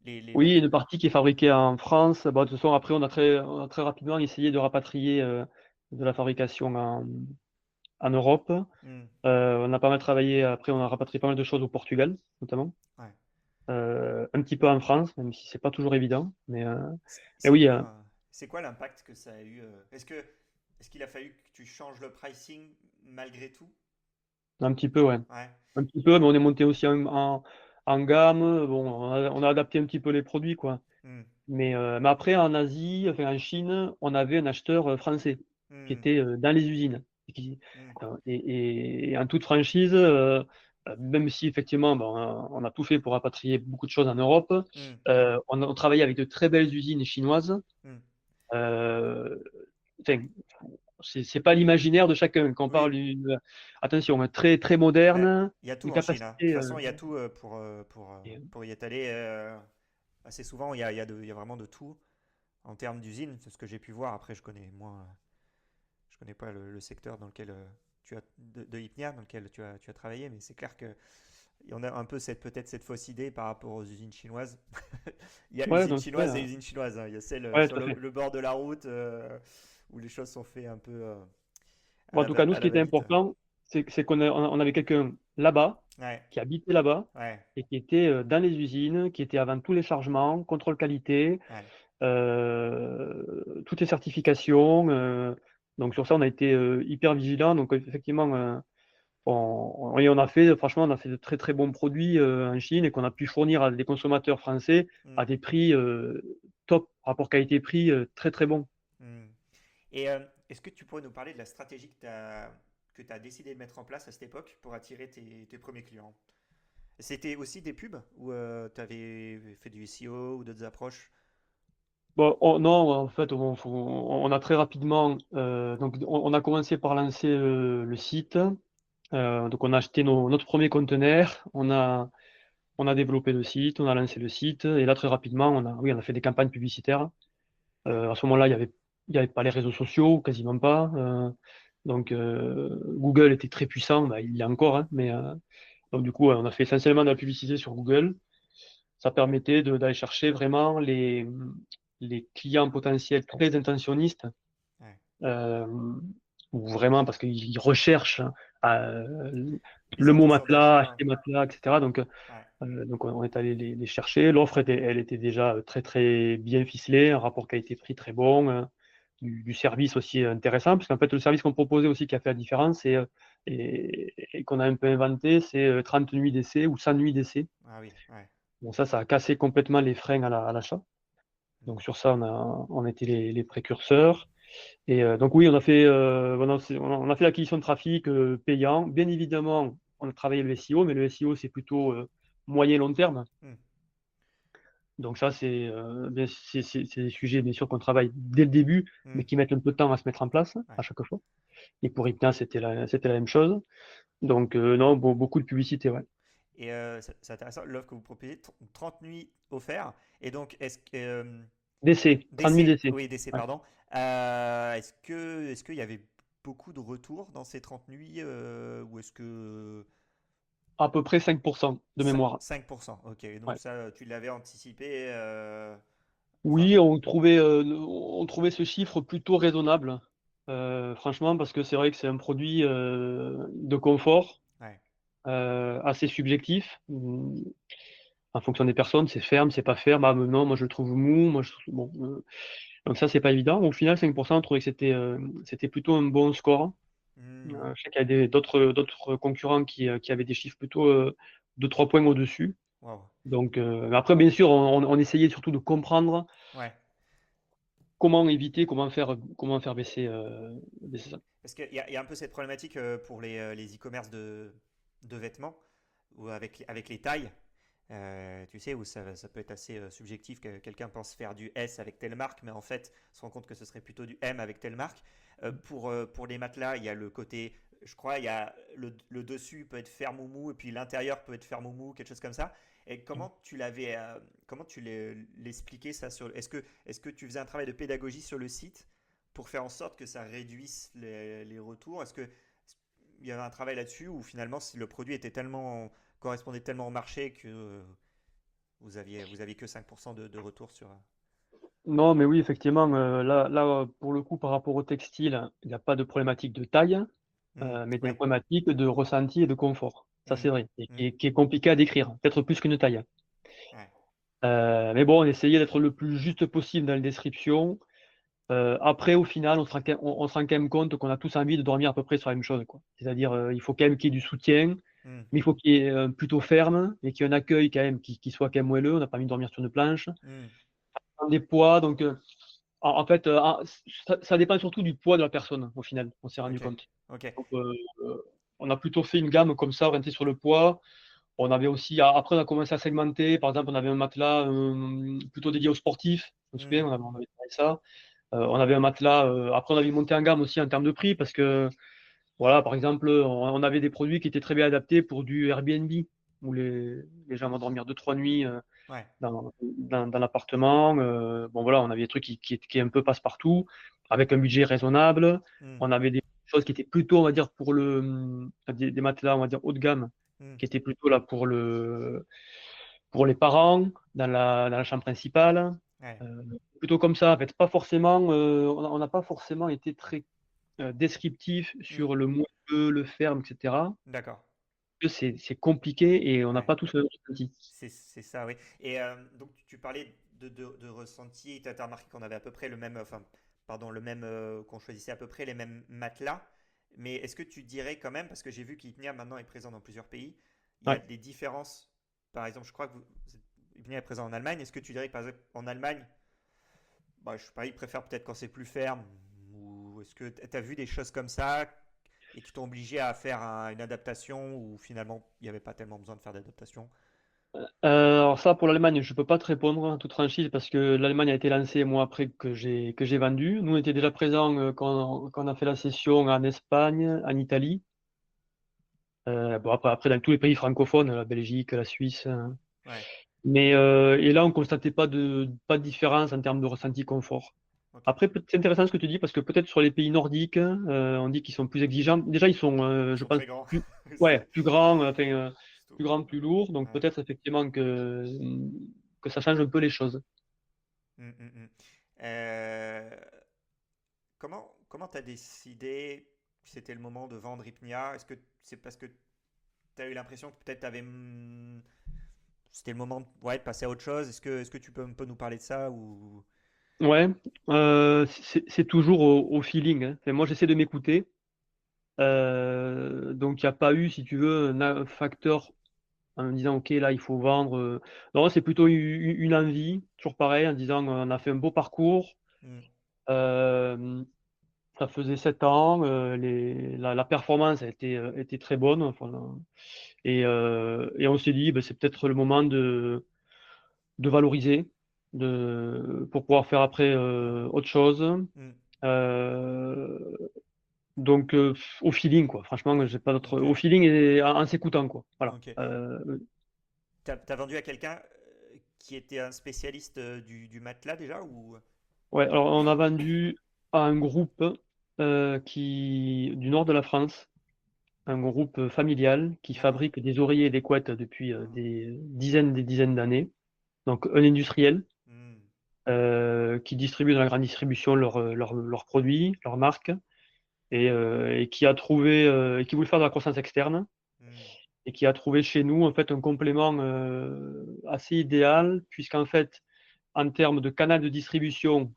oui, une partie qui est fabriquée en France. Bon, de toute façon, après, on a très rapidement essayé de rapatrier de la fabrication en Europe. Hmm, On a pas mal travaillé, après, on a rapatrié pas mal de choses au Portugal, notamment. ouais. Un petit peu en France, même si c'est pas toujours évident. Mais C'est oui, quoi, c'est quoi l'impact que ça a eu est-ce qu'il a fallu que tu changes le pricing malgré tout? un petit peu, ouais. Ouais. Un petit peu, mais on est monté aussi en gamme. Bon, on a adapté un petit peu les produits, quoi. Hmm, Mais après, en Asie, enfin en Chine, on avait un acheteur français qui hmm, était dans les usines. hmm, Et en toute franchise, même si effectivement on a tout fait pour rapatrier beaucoup de choses en Europe, hmm, on travaillait avec de très belles usines chinoises. hmm. Euh, enfin, c'est pas l'imaginaire de chacun. Quand on parle Oui, attention, hein, très très bah, moderne, il y a tout une en Chine, hein. De toute capacité. façon, il y a tout Et- pour y être allé. Assez souvent, il y a vraiment de tout en termes d'usine. C'est ce que j'ai pu voir. Après, je connais pas le secteur dans lequel de Hypnia, dans lequel tu as travaillé, mais c'est clair que il y en a un peu peut-être cette fausse idée par rapport aux usines chinoises. Il y a ouais, usine donc, ouais, chinoise et usine chinoise, hein. Il y a celle ouais, sur tout à fait. le bord de la route où les choses sont faites un peu Bon, en tout cas, nous, à ce qui la était va-vite. important, c'est on avait quelqu'un là-bas, Ouais, qui habitait là-bas, ouais, et qui était dans les usines, qui était avant tous les chargements, contrôle qualité, ouais. toutes les certifications. Donc sur ça, on a été hyper vigilants. Donc effectivement, et on a fait, franchement, on a fait de très très bons produits en Chine et qu'on a pu fournir à des consommateurs français Hmm, à des prix top, rapport qualité-prix très très bons. hmm. Et est-ce que tu pourrais nous parler de la stratégie que tu as décidé de mettre en place à cette époque pour attirer tes premiers clients? C'était aussi des pubs ou tu avais fait du SEO ou d'autres approches? Bon, non, en fait, on a très rapidement, donc on a commencé par lancer le site. Donc on a acheté notre premier conteneur, on a développé le site, on a lancé le site, et là très rapidement, oui, on a fait des campagnes publicitaires. Ouais. À ce moment-là, il y avait pas les réseaux sociaux, quasiment pas. Donc Google était très puissant, il l'est encore, hein, donc du coup, on a fait essentiellement de la publicité sur Google. Ça permettait d'aller chercher vraiment les clients potentiels très intentionnistes Ouais. euh, ou vraiment parce qu'ils recherchent Les le mot intentions matelas, d'achat. acheter matelas, etc. Ouais. Donc on est allé les chercher. L'offre elle était déjà très très bien ficelée, un rapport qualité-prix très bon, du service aussi intéressant, parce qu'en fait le service qu'on proposait aussi qui a fait la différence, et qu'on a un peu inventé, c'est 30 nuits d'essai ou 100 nuits d'essai. Ah oui, ouais. Bon, ça a cassé complètement les freins à l'achat. Mm. Donc sur ça, on était les précurseurs. Et donc oui, on a fait l'acquisition de trafic payant. Bien évidemment, on a travaillé le SEO, mais le SEO, c'est plutôt moyen long terme. Mm. Donc ça, c'est des sujets, bien sûr, qu'on travaille dès le début, mais Mm. qui mettent un peu de temps à se mettre en place à Ouais. chaque fois. Et pour Hypna, c'était la même chose. Donc non, beaucoup de publicité, ouais. Et c'est intéressant, l'offre que vous proposez, 30 nuits offertes. Et donc, est-ce que. D'essai, 30 000 D'essai, d'essai. oui, d'essai, Ouais. pardon. Est-ce qu'il y avait beaucoup de retours dans ces 30 nuits ou est-ce que À peu près 5% de mémoire. 5%? Ok, et donc Ouais. ça, tu l'avais anticipé. Enfin, Oui, on trouvait ce chiffre plutôt raisonnable, franchement, parce que c'est vrai que c'est un produit de confort, ouais. assez subjectif. En fonction des personnes, c'est ferme, c'est pas ferme. Ah, mais non, moi je le trouve mou. Bon, donc ça, c'est pas évident. Au final, 5%, on trouvait que c'était plutôt un bon score. Hmm, Je sais qu'il y a d'autres concurrents qui avaient des chiffres plutôt 2-3 points au-dessus. wow. Donc, mais après, bien sûr, on essayait surtout de comprendre Ouais. comment éviter, comment faire baisser ça. Parce qu'il y a un peu cette problématique pour les e-commerce de vêtements ou avec les tailles. Tu sais, où ça peut être assez subjectif, que quelqu'un pense faire du S avec telle marque, mais en fait se rend compte que ce serait plutôt du M avec telle marque. Pour les matelas, il y a le côté, je crois, il y a le dessus peut être ferme ou mou, et puis l'intérieur peut être ferme ou mou, quelque chose comme ça. Et comment tu l'expliquais ça est-ce que tu faisais un travail de pédagogie sur le site pour faire en sorte que ça réduise les retours? Est-ce que il y avait un travail là-dessus ou finalement si le produit correspondait tellement au marché que vous aviez que 5% de retour sur. Non, mais oui, effectivement, là, pour le coup, par rapport au textile, il n'y a pas de problématique de taille, mais il y a une Ouais. problématique de ressenti et de confort. Ça, Hmm, c'est vrai, et hmm, qui est compliqué à décrire, peut-être plus qu'une taille. ouais. Mais bon, on essayait d'être le plus juste possible dans la description. Après, au final, on se rend quand même compte qu'on a tous envie de dormir à peu près sur la même chose, quoi. C'est-à-dire, il faut quand même qu'il y ait du soutien, Hmm, mais il faut qu'il y ait plutôt ferme et qu'il y ait un accueil quand même qui soit quand même moelleux. On n'a pas envie de dormir sur une planche. hmm, Des poids, donc en fait, ça dépend surtout du poids de la personne, au final, on s'est rendu ok. compte. Ok. Donc, on a plutôt fait une gamme comme ça, orientée sur le poids. On avait aussi, après, on a commencé à segmenter. Par exemple, on avait un matelas plutôt dédié aux sportifs. Je me Hmm, souviens, on avait fait ça. On avait un matelas. Après, on avait monté en gamme aussi en termes de prix parce que, voilà, par exemple, on avait des produits qui étaient très bien adaptés pour du Airbnb, où les gens vont dormir 2-3 nuits ouais. dans l'appartement. Bon, voilà, on avait des trucs qui est un peu passe-partout, avec un budget raisonnable. Hmm, On avait des choses qui étaient plutôt, on va dire, des matelas, on va dire, haut de gamme, hmm, qui étaient plutôt là pour les parents, dans la chambre principale. ouais. Euh, Plutôt comme ça, en fait, pas forcément, on n'a pas forcément été très descriptif Hmm, sur le moelleux, le ferme, etc. d'accord. Que c'est compliqué et on n'a Ouais. pas tous le même ressenti. C'est ça, oui. Et donc tu parlais de ressenti. Tu as remarqué qu'on avait à peu près le même, enfin, pardon, qu'on choisissait à peu près les mêmes matelas. Mais est-ce que tu dirais quand même, parce que j'ai vu qu'Ipnia maintenant est présent dans plusieurs pays, il y a Ouais. des différences. Par exemple, je crois que Ipnia est présent en Allemagne. Est-ce que tu dirais que par exemple en Allemagne, bah, je sais pas, ils préfèrent peut-être quand c'est plus ferme, ou est-ce que tu as vu des choses comme ça et qui t'ont obligé à faire une adaptation ou finalement il n'y avait pas tellement besoin de faire d'adaptation? Alors ça, pour l'Allemagne, je peux pas te répondre en toute franchise parce que l'Allemagne a été lancée moi après que j'ai vendu. Nous, on était déjà présents quand on a fait la session en Espagne, en Italie. Bon, après, dans tous les pays francophones, la Belgique, la Suisse. Ouais, Mais et là, on constatait pas de différence en termes de ressenti confort. ok. Après, c'est intéressant ce que tu dis parce que peut-être sur les pays nordiques, on dit qu'ils sont plus exigeants. Déjà, ils sont, Ils je sont pense, très grands aussi. ouais, plus grands, enfin, Surtout. plus grands, plus lourds. Donc Ouais. peut-être effectivement que ça change un peu les choses. Mm, mm, mm. Euh, comment tu as décidé? c'était le moment de vendre Hypnia? Est-ce que c'est parce que tu as eu l'impression que peut-être c'était le moment de passer à autre chose? Est-ce que tu peux un peu nous parler de ça ou... Ouais, c'est toujours au feeling, hein. Enfin, moi, j'essaie de m'écouter. Donc, il n'y a pas eu, si tu veux, un facteur en me disant, OK, là, il faut vendre. Non, c'est plutôt une envie, toujours pareil, en disant, on a fait un beau parcours. Hmm, Euh, Ça faisait 7 ans. La performance a été très bonne. Enfin, et on s'est dit, ben, c'est peut-être le moment de valoriser, pour pouvoir faire après autre chose. hmm, Euh, donc, au feeling, quoi. Franchement, j'ai pas d'autre. ok, Au feeling et en s'écoutant, quoi. Voilà. ok. T'as vendu à quelqu'un qui était un spécialiste du matelas déjà ou... Ouais, alors on a vendu à un groupe du nord de la France, un groupe familial qui D'accord. fabrique des oreillers et des couettes depuis des dizaines d'années. Donc un industriel Hmm, qui distribue dans la grande distribution leurs produits, leurs marques, et qui a trouvé, et qui voulait faire de la croissance externe, hmm, et qui a trouvé chez nous en fait un complément assez idéal, puisqu'en fait, en termes de canal de distribution,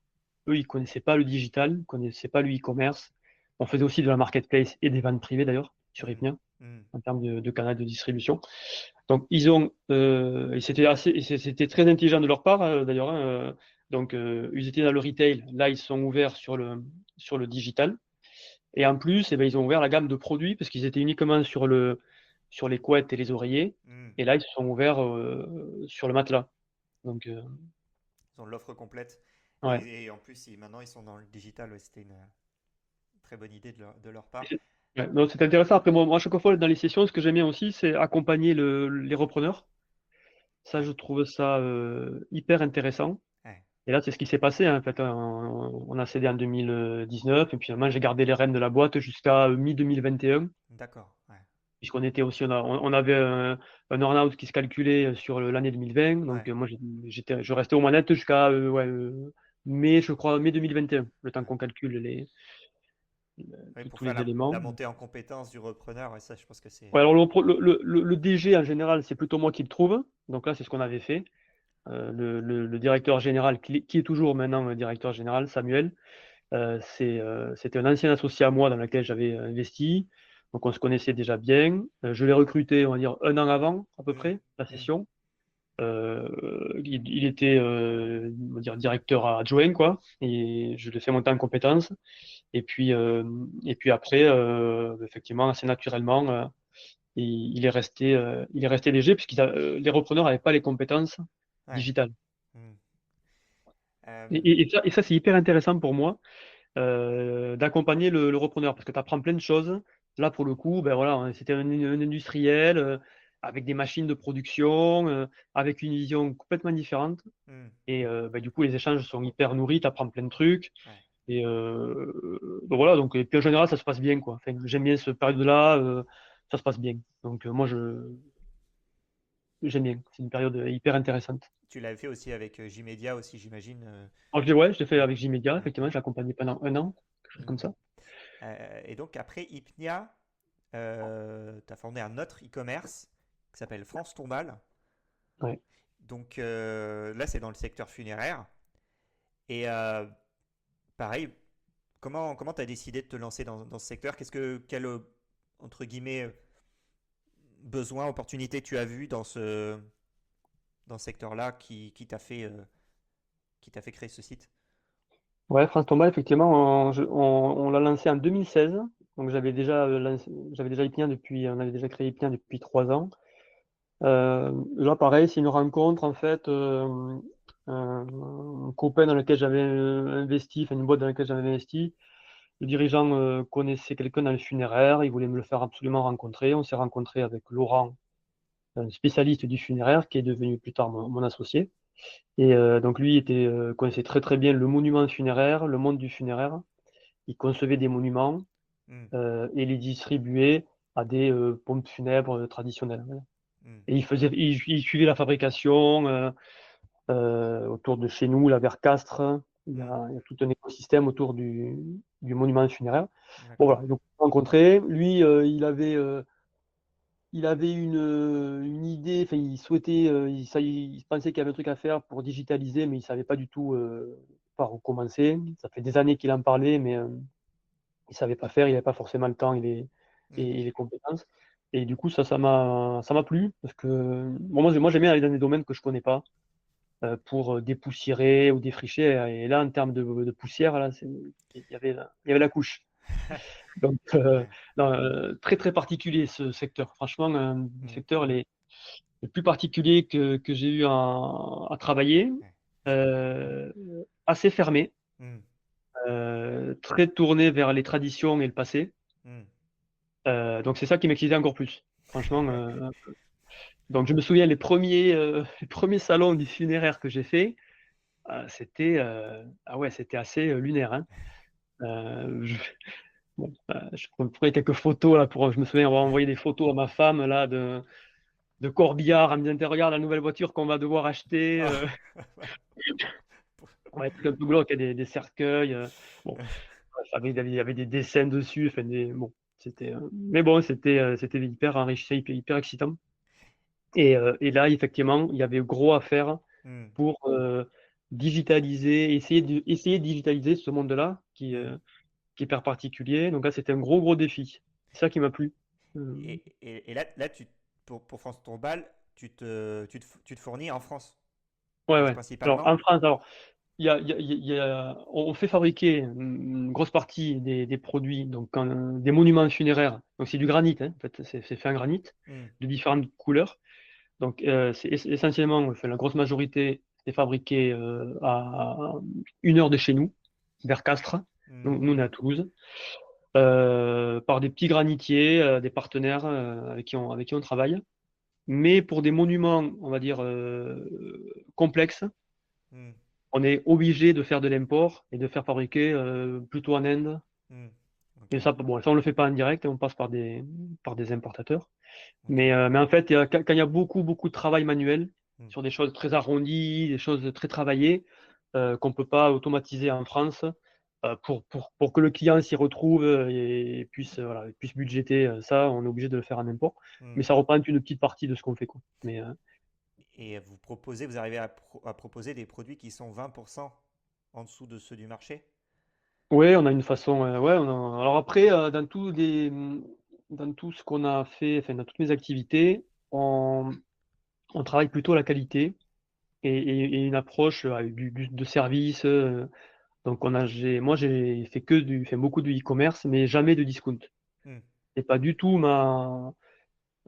eux, ils ne connaissaient pas le digital, ils ne connaissaient pas le e-commerce. On faisait aussi de la marketplace et des ventes privées d'ailleurs sur hmm, Hypnia hmm, en termes de canal de distribution. Donc ils ont, et c'était très intelligent de leur part d'ailleurs, hein. Donc ils étaient dans le retail, là ils sont ouverts sur le digital. Et en plus, eh ben, ils ont ouvert la gamme de produits parce qu'ils étaient uniquement sur les couettes et les oreillers. hmm. Et là, ils se sont ouverts sur le matelas. Donc, Ils ont l'offre complète. ouais. Et en plus, maintenant, ils sont dans le digital. Ouais, c'était une très bonne idée de leur part. Ouais, donc, c'est intéressant. Après, moi, à chaque fois, dans les sessions, ce que j'aime bien aussi, c'est accompagner les repreneurs. Ça, Ouais, je trouve ça hyper intéressant. ouais, Et là, c'est ce qui s'est passé, hein. En fait, on a cédé en 2019. Et puis, finalement, j'ai gardé les rênes de la boîte jusqu'à mi-2021. d'accord. Ouais, Puisqu'on était aussi, on avait un earn-out qui se calculait sur l'année 2020. Donc, ouais, moi, je restais aux manettes jusqu'à ouais, mai, je crois, mai 2021, le temps ouais. qu'on calcule Oui, pour tous faire les la éléments. montée en compétence du repreneur, et ça, je pense que c'est. Ouais, alors, le DG, en général, c'est plutôt moi qui le trouve. Donc là, c'est ce qu'on avait fait. Le directeur général, qui est toujours maintenant le directeur général, Samuel, c'était un ancien associé à moi dans lequel j'avais investi. Donc, on se connaissait déjà bien. Je l'ai recruté, on va dire, 1 an avant, à peu Hmm, près, la hmm, session. Il était, on va dire, directeur adjoint, quoi. Et je l'ai fait monter en compétences. Et puis après, effectivement, assez naturellement, il est resté DG, puisque les repreneurs n'avaient pas les compétences ouais. digitales. Hmm. Et, Euh, et- et ça, et ça, c'est hyper intéressant pour moi, d'accompagner le repreneur, parce que tu apprends plein de choses. Là, pour le coup, ben voilà, hein, c'était un industriel avec des machines de production, avec une vision complètement différente. hmm, Et ben, du coup, les échanges sont hyper nourris, tu apprends plein de trucs. ouais. Et donc voilà, donc, et puis en général, ça se passe bien, quoi. Enfin, j'aime bien cette période-là, ça se passe bien. Donc moi, j'aime bien. C'est une période hyper intéressante. Tu l'avais fait aussi avec Gmedia aussi, j'imagine. Alors, ouais, je l'ai fait Ouais, avec J-Media, ouais, effectivement, ouais. je l'ai accompagné pendant 1 an, quelque chose comme Hmm. ça. Et donc, après Hypnia, tu as fondé un autre e-commerce qui s'appelle France Tombale. Ouais. Donc là, c'est dans le secteur funéraire. Et pareil, comment tu as décidé de te lancer dans ce secteur? Quel, entre guillemets, besoin, opportunité tu as vu dans ce secteur-là qui t'a fait créer ce site? Ouais, France Tombale, effectivement, on l'a lancé en 2016. Donc j'avais déjà Hypnia on avait déjà créé Hypnia depuis 3 ans. Là, pareil, c'est une rencontre, en fait, un copain dans lequel j'avais investi, enfin une boîte dans laquelle j'avais investi. Le dirigeant connaissait quelqu'un dans le funéraire, il voulait me le faire absolument rencontrer. On s'est rencontré avec Laurent, un spécialiste du funéraire, qui est devenu plus tard mon associé. Et donc lui connaissait très très bien le monument funéraire, le monde du funéraire. Il concevait des monuments Hmm, et les distribuait à des pompes funèbres traditionnelles. Voilà. hmm, Et il suivait la fabrication autour de chez nous, là vers Castres. Hmm. Il y a tout un écosystème autour du monument funéraire. Bon, D'accord. voilà, donc on s'est rencontrés. Lui, il avait une idée, enfin, il souhaitait, il pensait qu'il y avait un truc à faire pour digitaliser, mais il savait pas du tout par où commencer. Ça fait des années qu'il en parlait, mais il savait pas faire, il avait pas forcément le temps Hmm. et les compétences. Et du coup, ça m'a plu parce que bon, moi, j'aime bien aller dans des domaines que je connais pas pour dépoussiérer ou défricher. Et là, en termes de poussière, là, il y avait la couche. Donc, Ouais. non, très très particulier ce secteur. Franchement, le Hmm. secteur le plus particulier que j'ai eu à travailler, Ouais. euh, assez fermé, Hmm. très tourné vers les traditions et le passé. Hmm. Donc c'est ça qui m'excitait encore plus. Franchement, donc je me souviens les premiers salons du funéraire que j'ai fait, c'était ah ouais, c'était assez lunaire, hein. Je, bon, je pourrais quelques photos là pour, je me souviens avoir envoyé des photos à ma femme là de corbillard en me disant regarde la nouvelle voiture qu'on va devoir acheter. Ah. Ouais, trucs un peu glauques, il y a des cercueils. Bon, il y avait des dessins dessus. Enfin, bon, mais bon, c'était hyper enrichissant, hyper excitant. Et là, effectivement, il y avait gros à faire Hmm. pour digitaliser, essayer de digitaliser ce monde-là Hmm. qui est hyper particulier. Donc là, c'était un gros défi. C'est ça qui m'a plu. Euh, Et là pour France Tombal, tu te fournis en France, ouais, ouais. Alors, principalement? en France, alors, on fait fabriquer une grosse partie des produits, donc des monuments funéraires. Donc c'est du granit, hein, en fait, c'est fait en granit Hmm. de différentes couleurs. Donc c'est essentiellement, enfin, la grosse majorité, c'est fabriqué à 1 heure de chez nous, vers Castres. Hmm. Donc nous on est à Toulouse, par des petits granitiers, des partenaires avec qui on travaille. Mais pour des monuments, on va dire complexes, Hmm. on est obligé de faire de l'import et de faire fabriquer plutôt en Inde. Hmm. Ok. Et ça, bon, ça on le fait pas en direct, on passe par des importateurs. Ok. Mais en fait, quand il y a beaucoup de travail manuel Hmm. sur des choses très arrondies, des choses très travaillées, qu'on peut pas automatiser en France, pour que le client s'y retrouve et puisse, voilà, puisse budgéter ça, on est obligé de le faire en import. Hmm. Mais ça représente une petite partie de ce qu'on fait, quoi. Et vous arrivez à proposer des produits qui sont 20% en dessous de ceux du marché? Ouais, on a une façon. Ouais, alors après, dans tout ce qu'on a fait, enfin, dans toutes mes activités, on travaille plutôt à la qualité et une approche avec de service. Donc, moi, j'ai fait beaucoup de e-commerce, mais jamais de discount. Hmm. C'est pas du tout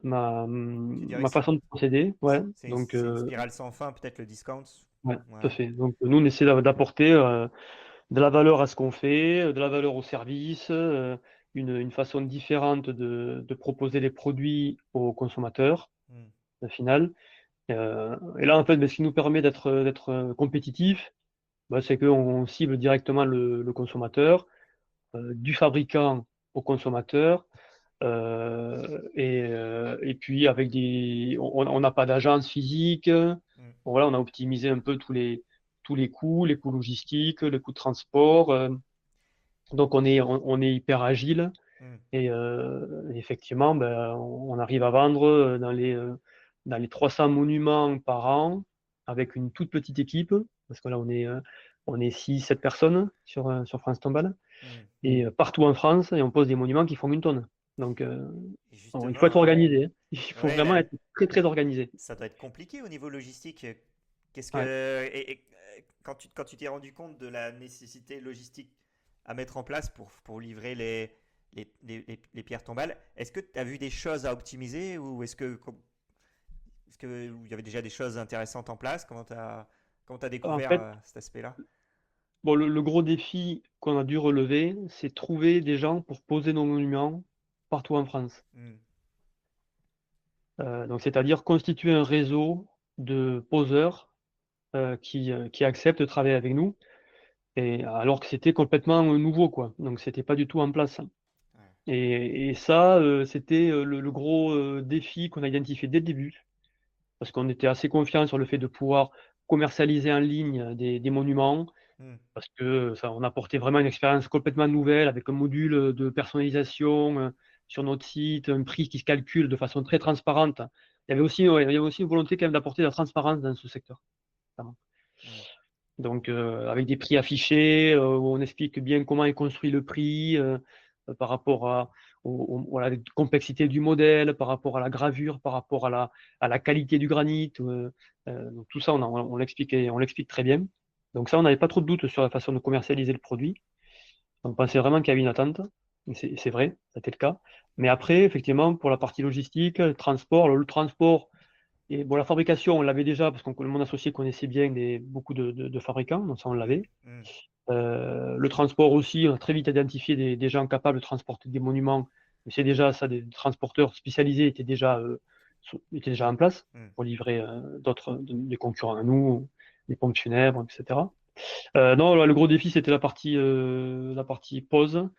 Tu dirais que ma façon de procéder. Ouais. Donc, c'est une spirale sans fin, peut-être le discount? ouais, tout à Ouais. fait. Donc, nous, on essaie d'apporter de la valeur à ce qu'on fait, de la valeur au service, une façon différente de proposer les produits aux consommateurs, Hmm. au final. Et là, en fait, ben, ce qui nous permet d'être compétitif, ben, c'est qu'on cible directement le consommateur, du fabricant au consommateur, et puis avec on n'a pas d'agence physique. Hmm. Bon, voilà, on a optimisé un peu tous les coûts logistiques, les coûts de transport. Donc on est hyper agile Hmm. et effectivement, ben, on arrive à vendre dans les 300 monuments par an avec une toute petite équipe, parce que là on est 6 7 personnes sur France Tombale, Hmm. et partout en France, et on pose des monuments qui font 1 tonne. Donc Et bon, il faut être justement, organisé, hein. Il faut ouais, vraiment là, être très très organisé. ça doit être compliqué au niveau logistique. Qu'est-ce Ouais. que quand tu t'es rendu compte de la nécessité logistique à mettre en place pour livrer les pierres tombales, est-ce que tu as vu des choses à optimiser ou est-ce que il y avait déjà des choses intéressantes en place? Comment t'as En découvert fait, cet aspect-là? bon, le gros défi qu'on a dû relever, c'est trouver des gens pour poser nos monuments partout en France. Hmm. Donc, c'est-à-dire constituer un réseau de poseurs qui acceptent de travailler avec nous, et alors que c'était complètement nouveau, quoi. Donc, c'était pas du tout en place. Ouais. Et ça, c'était le gros défi qu'on a identifié dès le début, parce qu'on était assez confiant sur le fait de pouvoir commercialiser en ligne des monuments Hmm. parce que on apportait vraiment une expérience complètement nouvelle avec un module de personnalisation sur notre site, un prix qui se calcule de façon très transparente. Il y avait aussi une volonté quand même d'apporter de la transparence dans ce secteur. Hmm. Donc, avec des prix affichés, où on explique bien comment est construit le prix par rapport à la complexité du modèle, par rapport à la gravure, par rapport à la qualité du granit. Donc tout ça, on l'explique très bien. Donc ça, on n'avait pas trop de doutes sur la façon de commercialiser le produit. On pensait vraiment qu'il y avait une attente. C'est vrai, c'était le cas. Mais après, effectivement, pour la partie logistique, le transport, et bon, la fabrication, on l'avait déjà parce que mon associé connaissait bien beaucoup de fabricants, donc ça, on Hmm. l'avait. Hmm. Le transport aussi, on a très vite identifié des gens capables de transporter des monuments. Mais c'est déjà ça, des transporteurs spécialisés étaient déjà en place Hmm. pour livrer des concurrents à nous, des pompes funèbres, etc. Non, le gros défi, c'était la partie pose.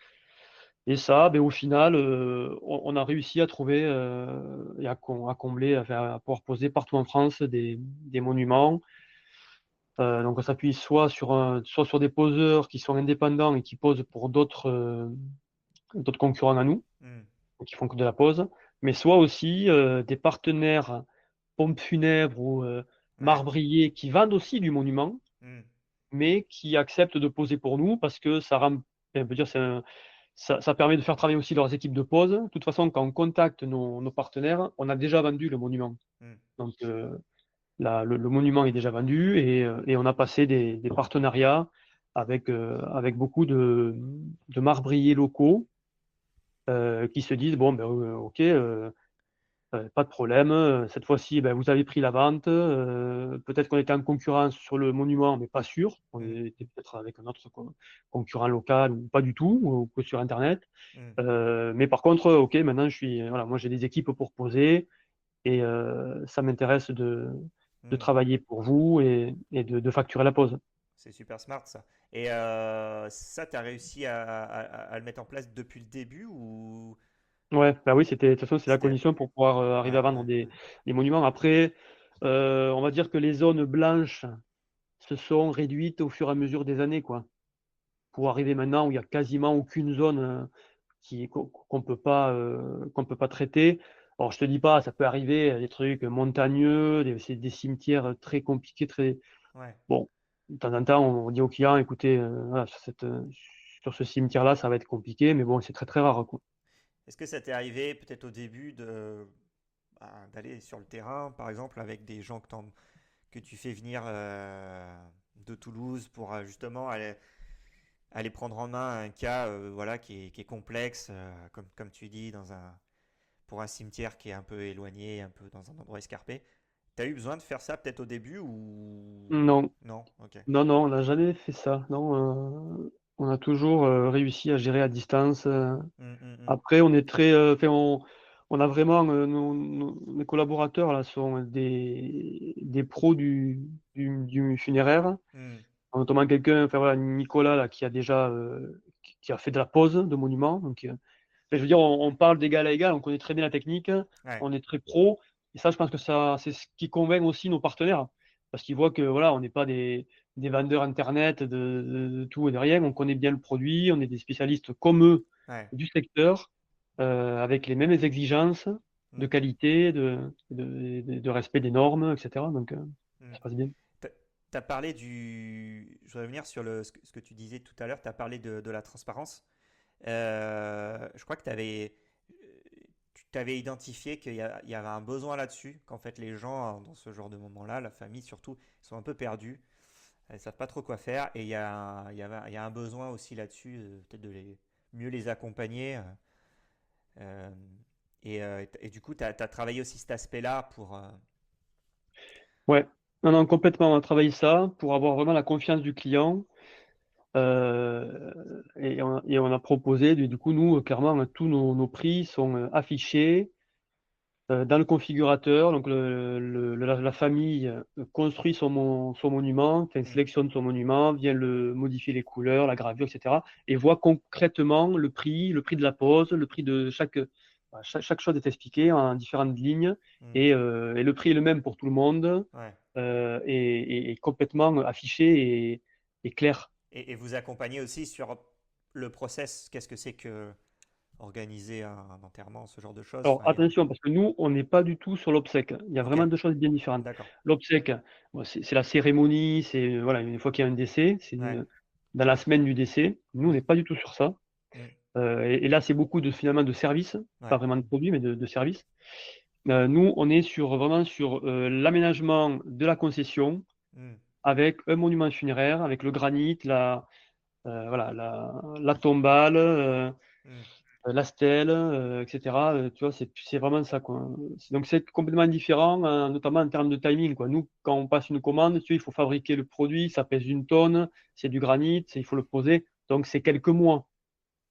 Et ça, ben, au final, on a réussi à trouver et à combler, à pouvoir poser partout en France des monuments. Donc on s'appuie soit sur des poseurs qui sont indépendants et qui posent pour d'autres concurrents à nous, Hmm. donc qui font que de la pose, mais soit aussi des partenaires pompes funèbres ou Ouais. marbriers qui vendent aussi du monument, Hmm. mais qui acceptent de poser pour nous parce que ça rend, on peut dire, ça permet de faire travailler aussi leurs équipes de pose. De toute façon, quand on contacte nos partenaires, on a déjà vendu le monument. Hmm. Donc le monument est déjà vendu et on a passé des partenariats avec beaucoup de marbriers locaux qui se disent, bon, ben, ok, pas de problème, cette fois-ci, ben, vous avez pris la vente, peut-être qu'on était en concurrence sur le monument, mais pas sûr, on Hmm. était peut-être avec un autre concurrent local ou pas du tout, ou que sur Internet. Hmm. Mais par contre, ok, maintenant, voilà, moi j'ai des équipes pour poser et ça m'intéresse de Hmm. travailler pour vous et de facturer la pause. C'est super smart ça. Et ça, tu as réussi à le mettre en place depuis le début ou Ouais, bah oui, de toute façon, c'est la c'était... condition pour pouvoir arriver Ouais, à vendre ouais, ouais. des monuments. Après, on va dire que les zones blanches se sont réduites au fur et à mesure des années, quoi. Pour arriver maintenant où il y a quasiment aucune zone qu'on peut pas traiter. Alors, je te dis pas, ça peut arriver, des trucs montagneux, c'est des cimetières très compliqués, très, Ouais. bon, de temps en temps, on dit aux clients, écoutez, voilà, sur ce cimetière-là, ça va être compliqué, mais bon, c'est très très rare, quoi. Est-ce que ça t'est arrivé peut-être au début d'aller sur le terrain, par exemple, avec des gens que tu fais venir de Toulouse pour justement aller prendre en main un cas voilà, qui est complexe, comme tu dis, pour un cimetière qui est un peu éloigné, un peu dans un endroit escarpé. T'as eu besoin de faire ça peut-être au début ou... Non, Non? Ok. non, on n'a jamais fait ça. Non, on a toujours réussi à gérer à distance. Hum, hum, hum. Après, on est très, enfin, on a vraiment mes collaborateurs là sont des pros du funéraire. Hum. Notamment quelqu'un, enfin voilà, Nicolas là, qui a fait de la pose de monument. Donc, je veux dire, on parle d'égal à égal, on connaît très bien la technique, Ouais. on est très pro. Et ça, je pense que ça, c'est ce qui convainc aussi nos partenaires. Parce qu'ils voient que voilà, on n'est pas des vendeurs Internet de tout et de rien. On connaît bien le produit, on est des spécialistes comme eux Ouais. du secteur, avec les mêmes exigences de Hum, qualité, de respect des normes, etc. Donc, hum. ça passe bien. T'as T'as parlé du... Je voudrais revenir sur ce que tu disais tout à l'heure. Tu as parlé de la transparence. Je crois que tu t'avais identifié il y avait un besoin là-dessus, qu'en fait les gens, dans ce genre de moment-là, la famille surtout, sont un peu perdus. Elles savent pas trop quoi faire. Et il y a un besoin aussi là-dessus, peut-être de mieux les accompagner. Euh, et du coup, tu as travaillé aussi cet aspect-là pour... Ouais, non, non, complètement. On a travaillé ça pour avoir vraiment la confiance du client. Et on a proposé, du coup, nous, clairement, tous nos prix sont affichés dans le configurateur. Donc, la famille construit son monument, enfin, Hmm, sélectionne son monument, vient modifier les couleurs, la gravure, etc. Et voit concrètement le prix de la pose, le prix de chaque chose est expliqué en différentes lignes. hmm, Et le prix est le même pour tout le monde ouais. et complètement affiché est clair. Et vous accompagnez aussi sur le process. Qu'est-ce que c'est que organiser un enterrement, ce genre de choses? Alors Enfin, il y a... attention, parce que nous, on n'est pas du tout sur l'obsèque. Il y a Ok, vraiment deux choses bien différentes. d'accord. L'obsèque, bon, c'est la cérémonie, c'est voilà, une fois qu'il y a un décès, c'est Ouais. dans la semaine du décès. Nous, on Mm, n'est pas du tout sur ça. mm, Et là, c'est beaucoup de finalement de services, pas ouais. vraiment de produits, mais de services. Nous, on est sur vraiment sur l'aménagement de la concession Mm, avec un monument funéraire, avec le granit, voilà, la tombale. mm, La stèle, etc. Tu vois, c'est vraiment ça, quoi. Donc c'est complètement différent, notamment en termes de timing, quoi. Nous, quand on passe une commande, tu vois, il faut fabriquer le produit, ça pèse 1 tonne, c'est du granit, il faut le poser, donc c'est quelques mois,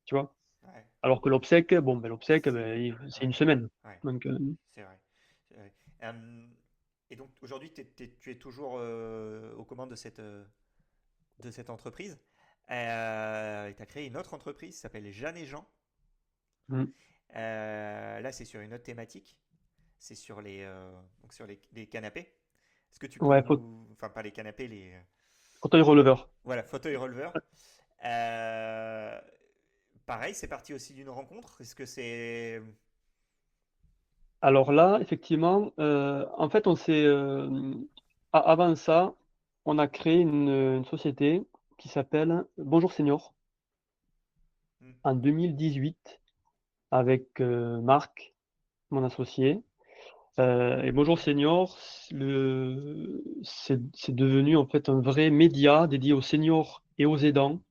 tu vois. ouais. Alors que l'obsèque, bon, ben, l'obsèque, C'est... ben, c'est Ouais, 1 semaine. ouais. Donc, C'est vrai. C'est vrai. Et donc aujourd'hui, tu es toujours aux commandes de cette entreprise. Et tu as créé une autre entreprise qui s'appelle Jeanne et Jean. mm. Là, c'est sur une autre thématique. C'est sur donc sur les canapés. Est-ce que tu peux Ouais, nous... Enfin, pas les canapés, les... fauteuil releveur. Voilà, fauteuil releveur. Euh, Pareil, c'est parti aussi d'une rencontre. Est-ce que c'est... Alors là, effectivement, en fait, avant ça, on a créé une société qui s'appelle Bonjour Senior Hmm, en 2018 avec Marc, mon associé. Et Bonjour Senior, c'est devenu en fait un vrai média dédié aux seniors et aux aidants,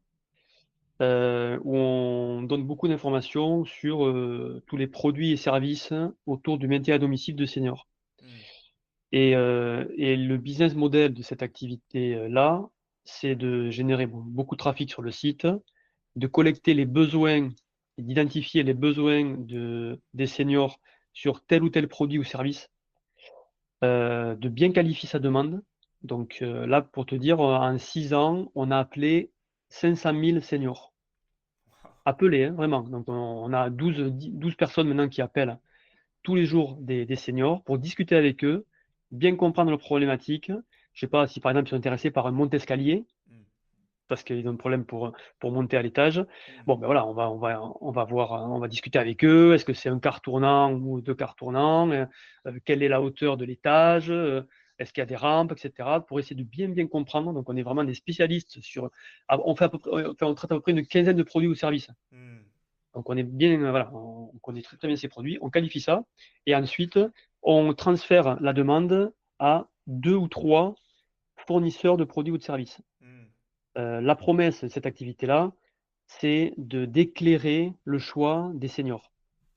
où on donne beaucoup d'informations sur tous les produits et services autour du maintien à domicile de seniors. hmm, Et le business model de cette activité-là, c'est de générer beaucoup de trafic sur le site, de collecter les besoins et d'identifier les besoins des seniors sur tel ou tel produit ou service, de bien qualifier sa demande. Donc là, pour te dire, en 6 ans, on a appelé 500 000 seniors. wow. Appelés, hein, vraiment. Donc on a 12 personnes maintenant qui appellent tous les jours des seniors pour discuter avec eux, bien comprendre leurs problématiques. Je sais pas si par exemple ils sont intéressés par un monte-escalier, Hmm, parce qu'ils ont un problème pour monter à l'étage. hmm, Bon, ben voilà, on va voir, on va discuter avec eux. Est-ce que c'est un quart tournant ou 2 quarts tournants? Quelle est la hauteur de l'étage? Est-ce qu'il y a des rampes, etc. Pour essayer de bien comprendre. Donc, on est vraiment des spécialistes sur. On fait à peu près, enfin, on traite à peu près une quinzaine de produits ou services. hmm, Donc, on est bien, voilà, on connaît très bien ces produits. On qualifie ça et ensuite, on transfère la demande à 2 ou 3 fournisseurs de produits ou de services. hmm. La promesse de cette activité-là, c'est de d'éclairer le choix des seniors.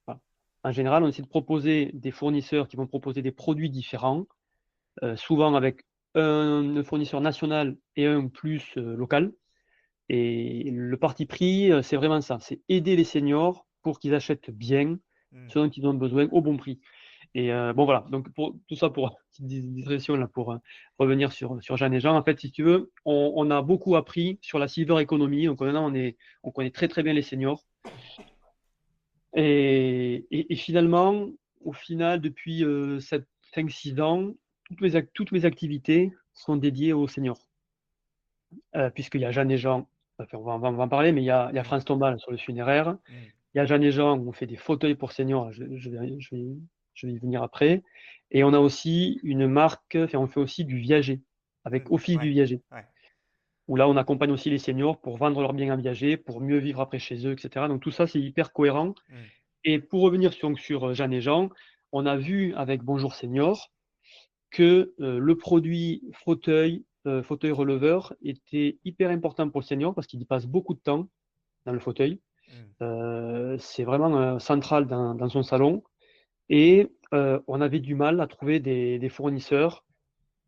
Voilà. En général, on essaie de proposer des fournisseurs qui vont proposer des produits différents, souvent avec un fournisseur national et un plus local. Et le parti pris, c'est vraiment ça, c'est aider les seniors pour qu'ils achètent bien Hmm. ce dont ils ont besoin au bon prix. Et bon voilà, donc pour tout ça pour petite digression là pour revenir sur Jeanne et Jean. En fait, si tu veux, on a beaucoup appris sur la silver economy. Donc maintenant on connaît très bien les seniors. Et finalement, au final, depuis 5-6 ans, toutes mes activités sont dédiées aux seniors. Puisqu'il y a Jeanne et Jean, enfin, on va en parler, mais il y a Hmm, France Tombale sur le funéraire. hmm, Il y a Jeanne et Jean où on fait des fauteuils pour seniors, je vais y venir après. Et on a aussi une marque, enfin, on fait aussi du viager, hmm. avec Office Ouais, du viager, ouais. où là on accompagne aussi les seniors pour vendre leurs biens en viager, pour mieux vivre après chez eux, etc. Donc tout ça c'est hyper cohérent. Hmm, Et pour revenir sur Jeanne et Jean, on a vu avec Bonjour Senior que le produit fauteuil releveur était hyper important pour le senior parce qu'il y passe beaucoup de temps dans le fauteuil. hmm, C'est vraiment central dans son salon. Et on avait du mal à trouver des fournisseurs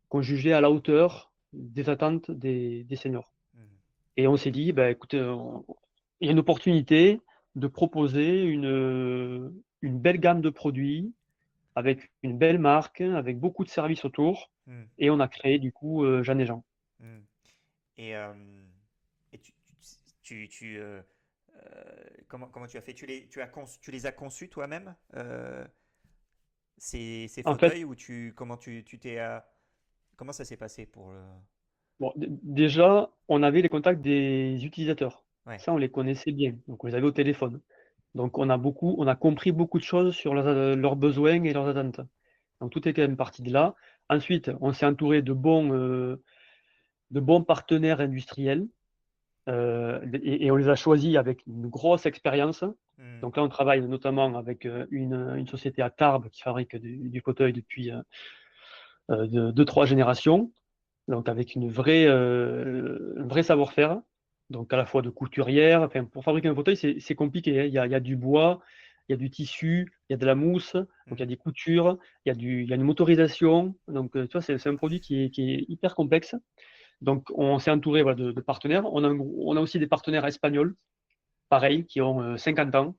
qu'on jugeait à la hauteur des attentes des seniors. hmm, Et on s'est dit, bah, écoutez, il y a une opportunité de proposer une belle gamme de produits avec une belle marque, avec beaucoup de services autour. hmm, Et on a créé du coup Jeanne et Jean. hmm. Et, euh, et comment tu as fait? Tu les as conçus toi-même, ces En fait, fauteuils, ou comment tu t'es, comment ça s'est passé pour le... Bon, déjà, on avait les contacts des utilisateurs. Ouais. Ça, on les connaissait bien. Donc, on les avait au téléphone. Donc, on a compris beaucoup de choses sur leurs besoins et leurs attentes. Donc, tout est quand même parti de là. Ensuite, on s'est entouré de bons partenaires industriels et on les a choisis avec une grosse expérience. Hmm. Donc là, on travaille notamment avec une société à Tarbes qui fabrique du fauteuil depuis 2, 3 générations, donc avec un vrai savoir-faire, donc à la fois de couturière. Enfin, pour fabriquer un fauteuil, c'est compliqué, hein. Il y a du bois, il y a du tissu, il y a de la mousse, donc il y a Hmm. des coutures, il y a une motorisation. Donc, tu vois, c'est un produit qui est hyper complexe. Donc, on s'est entouré voilà, de partenaires. On a aussi des partenaires espagnols, pareil, qui ont 50 ans,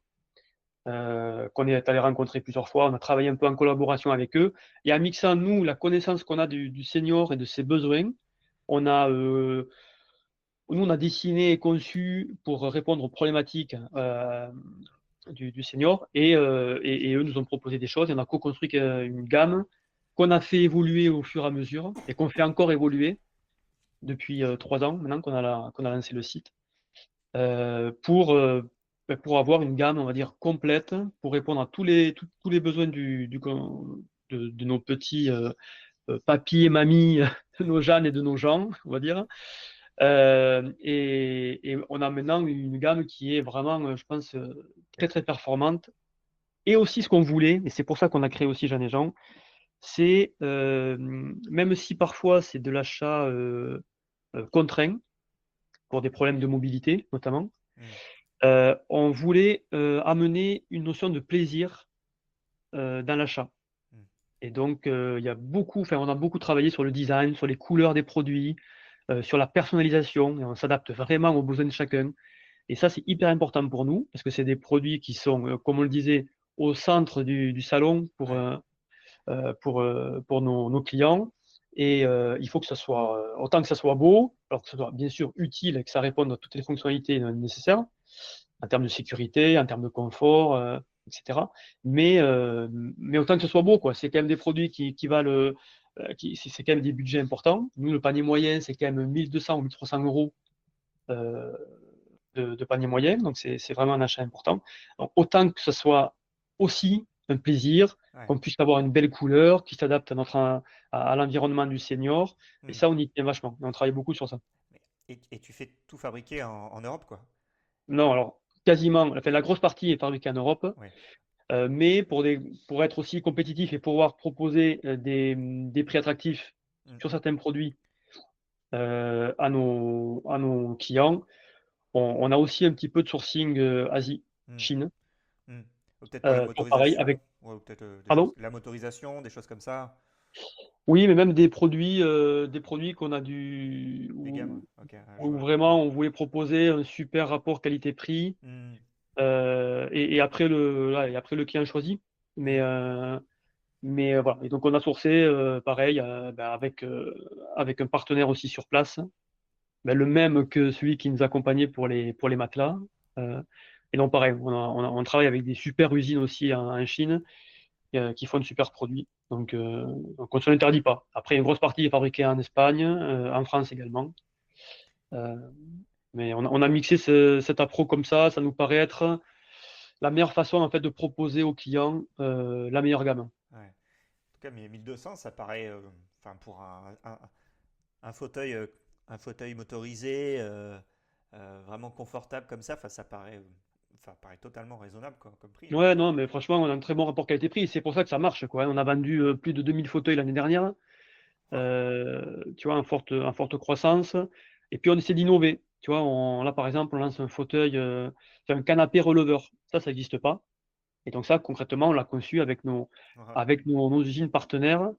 qu'on est allé rencontrer plusieurs fois. On a travaillé un peu en collaboration avec eux. Et en mixant, nous, la connaissance qu'on a du senior et de ses besoins, on a, euh, nous, on a dessiné et conçu pour répondre aux problématiques du senior et eux nous ont proposé des choses. Et on a co-construit une gamme qu'on a fait évoluer au fur et à mesure et qu'on fait encore évoluer depuis 3 ans maintenant qu'on a lancé le site euh, pour, euh, pour avoir une gamme, on va dire, complète pour répondre à tous les besoins de nos petits papis et mamies, de nos Jeannes et de nos gens, on va dire. Et on a maintenant une gamme qui est vraiment, je pense, très très performante. Et aussi ce qu'on voulait, et c'est pour ça qu'on a créé aussi Jeanne et Jean, c'est même si parfois c'est de l'achat contraint pour des problèmes de mobilité notamment, Hmm. on voulait amener une notion de plaisir dans l'achat. Hmm. Et donc il y a beaucoup, enfin on a beaucoup travaillé sur le design, sur les couleurs des produits, sur la personnalisation, et on s'adapte vraiment aux besoins de chacun. Et ça, c'est hyper important pour nous, parce que c'est des produits qui sont, comme on le disait, au centre du salon Ouais. pour nos clients. Et il faut que ça soit, autant que ça soit beau, alors que ça soit bien sûr utile et que ça réponde à toutes les fonctionnalités nécessaires, en termes de sécurité, en termes de confort, etc. Mais autant que ce soit beau, quoi. C'est quand même des produits qui valent, c'est quand même des budgets importants. Nous, le panier moyen, c'est quand même 1200 ou 1300 euros euh, de panier moyen, donc c'est vraiment un achat important. Donc, autant que ce soit aussi un plaisir, Ouais. qu'on puisse avoir une belle couleur qui s'adapte à l'environnement du senior, et Hmm. ça, on y tient vachement. Et on travaille beaucoup sur ça. Et tu fais tout fabriquer en Europe, quoi. Non, alors, quasiment, enfin, la grosse partie est fabriquée en Europe, Ouais. mais pour être aussi compétitif et pouvoir proposer des prix attractifs Hmm. sur certains produits à nos clients, on a aussi un petit peu de sourcing Asie, Hmm. Chine. Hmm. Ou peut-être pour la Pareil, motorisation. avec. Ouais, ou peut-être des choses. Pardon? La motorisation, des choses comme ça. Oui, mais même des produits qu'on a Des gammes. Ok, ouais, je où vois. vraiment on voulait proposer un super rapport qualité-prix Hmm. et après et après le client choisit. Mais, Hmm. euh, mais voilà. Et donc on a sourcé pareil ben, avec un partenaire aussi sur place, ben, le même que celui qui nous accompagnait pour les matelas. Euh, et donc pareil, on travaille avec des super usines aussi en Chine qui font de super produits. Donc on ne se l'interdit pas. Après, une grosse partie est fabriquée en Espagne, en France également. Euh, mais on a mixé cet appro comme ça nous paraît être la meilleure façon en fait de proposer aux clients la meilleure gamme. Ouais. En tout cas, mais 1200, ça paraît, enfin, pour un fauteuil, un fauteuil motorisé, vraiment confortable comme ça, enfin, ça paraît totalement raisonnable quoi, comme prix, hein. Ouais, non, mais franchement, on a un très bon rapport qualité-prix. C'est pour ça que ça marche, quoi. On a vendu plus de 2000 fauteuils l'année dernière, Waouh. tu vois, en forte croissance. Et puis on essaie d'innover. Tu vois, là par exemple, on lance un fauteuil, c'est un canapé releveur. Ça n'existe pas. Et donc ça, concrètement, on l'a conçu Ah, avec nos usines partenaires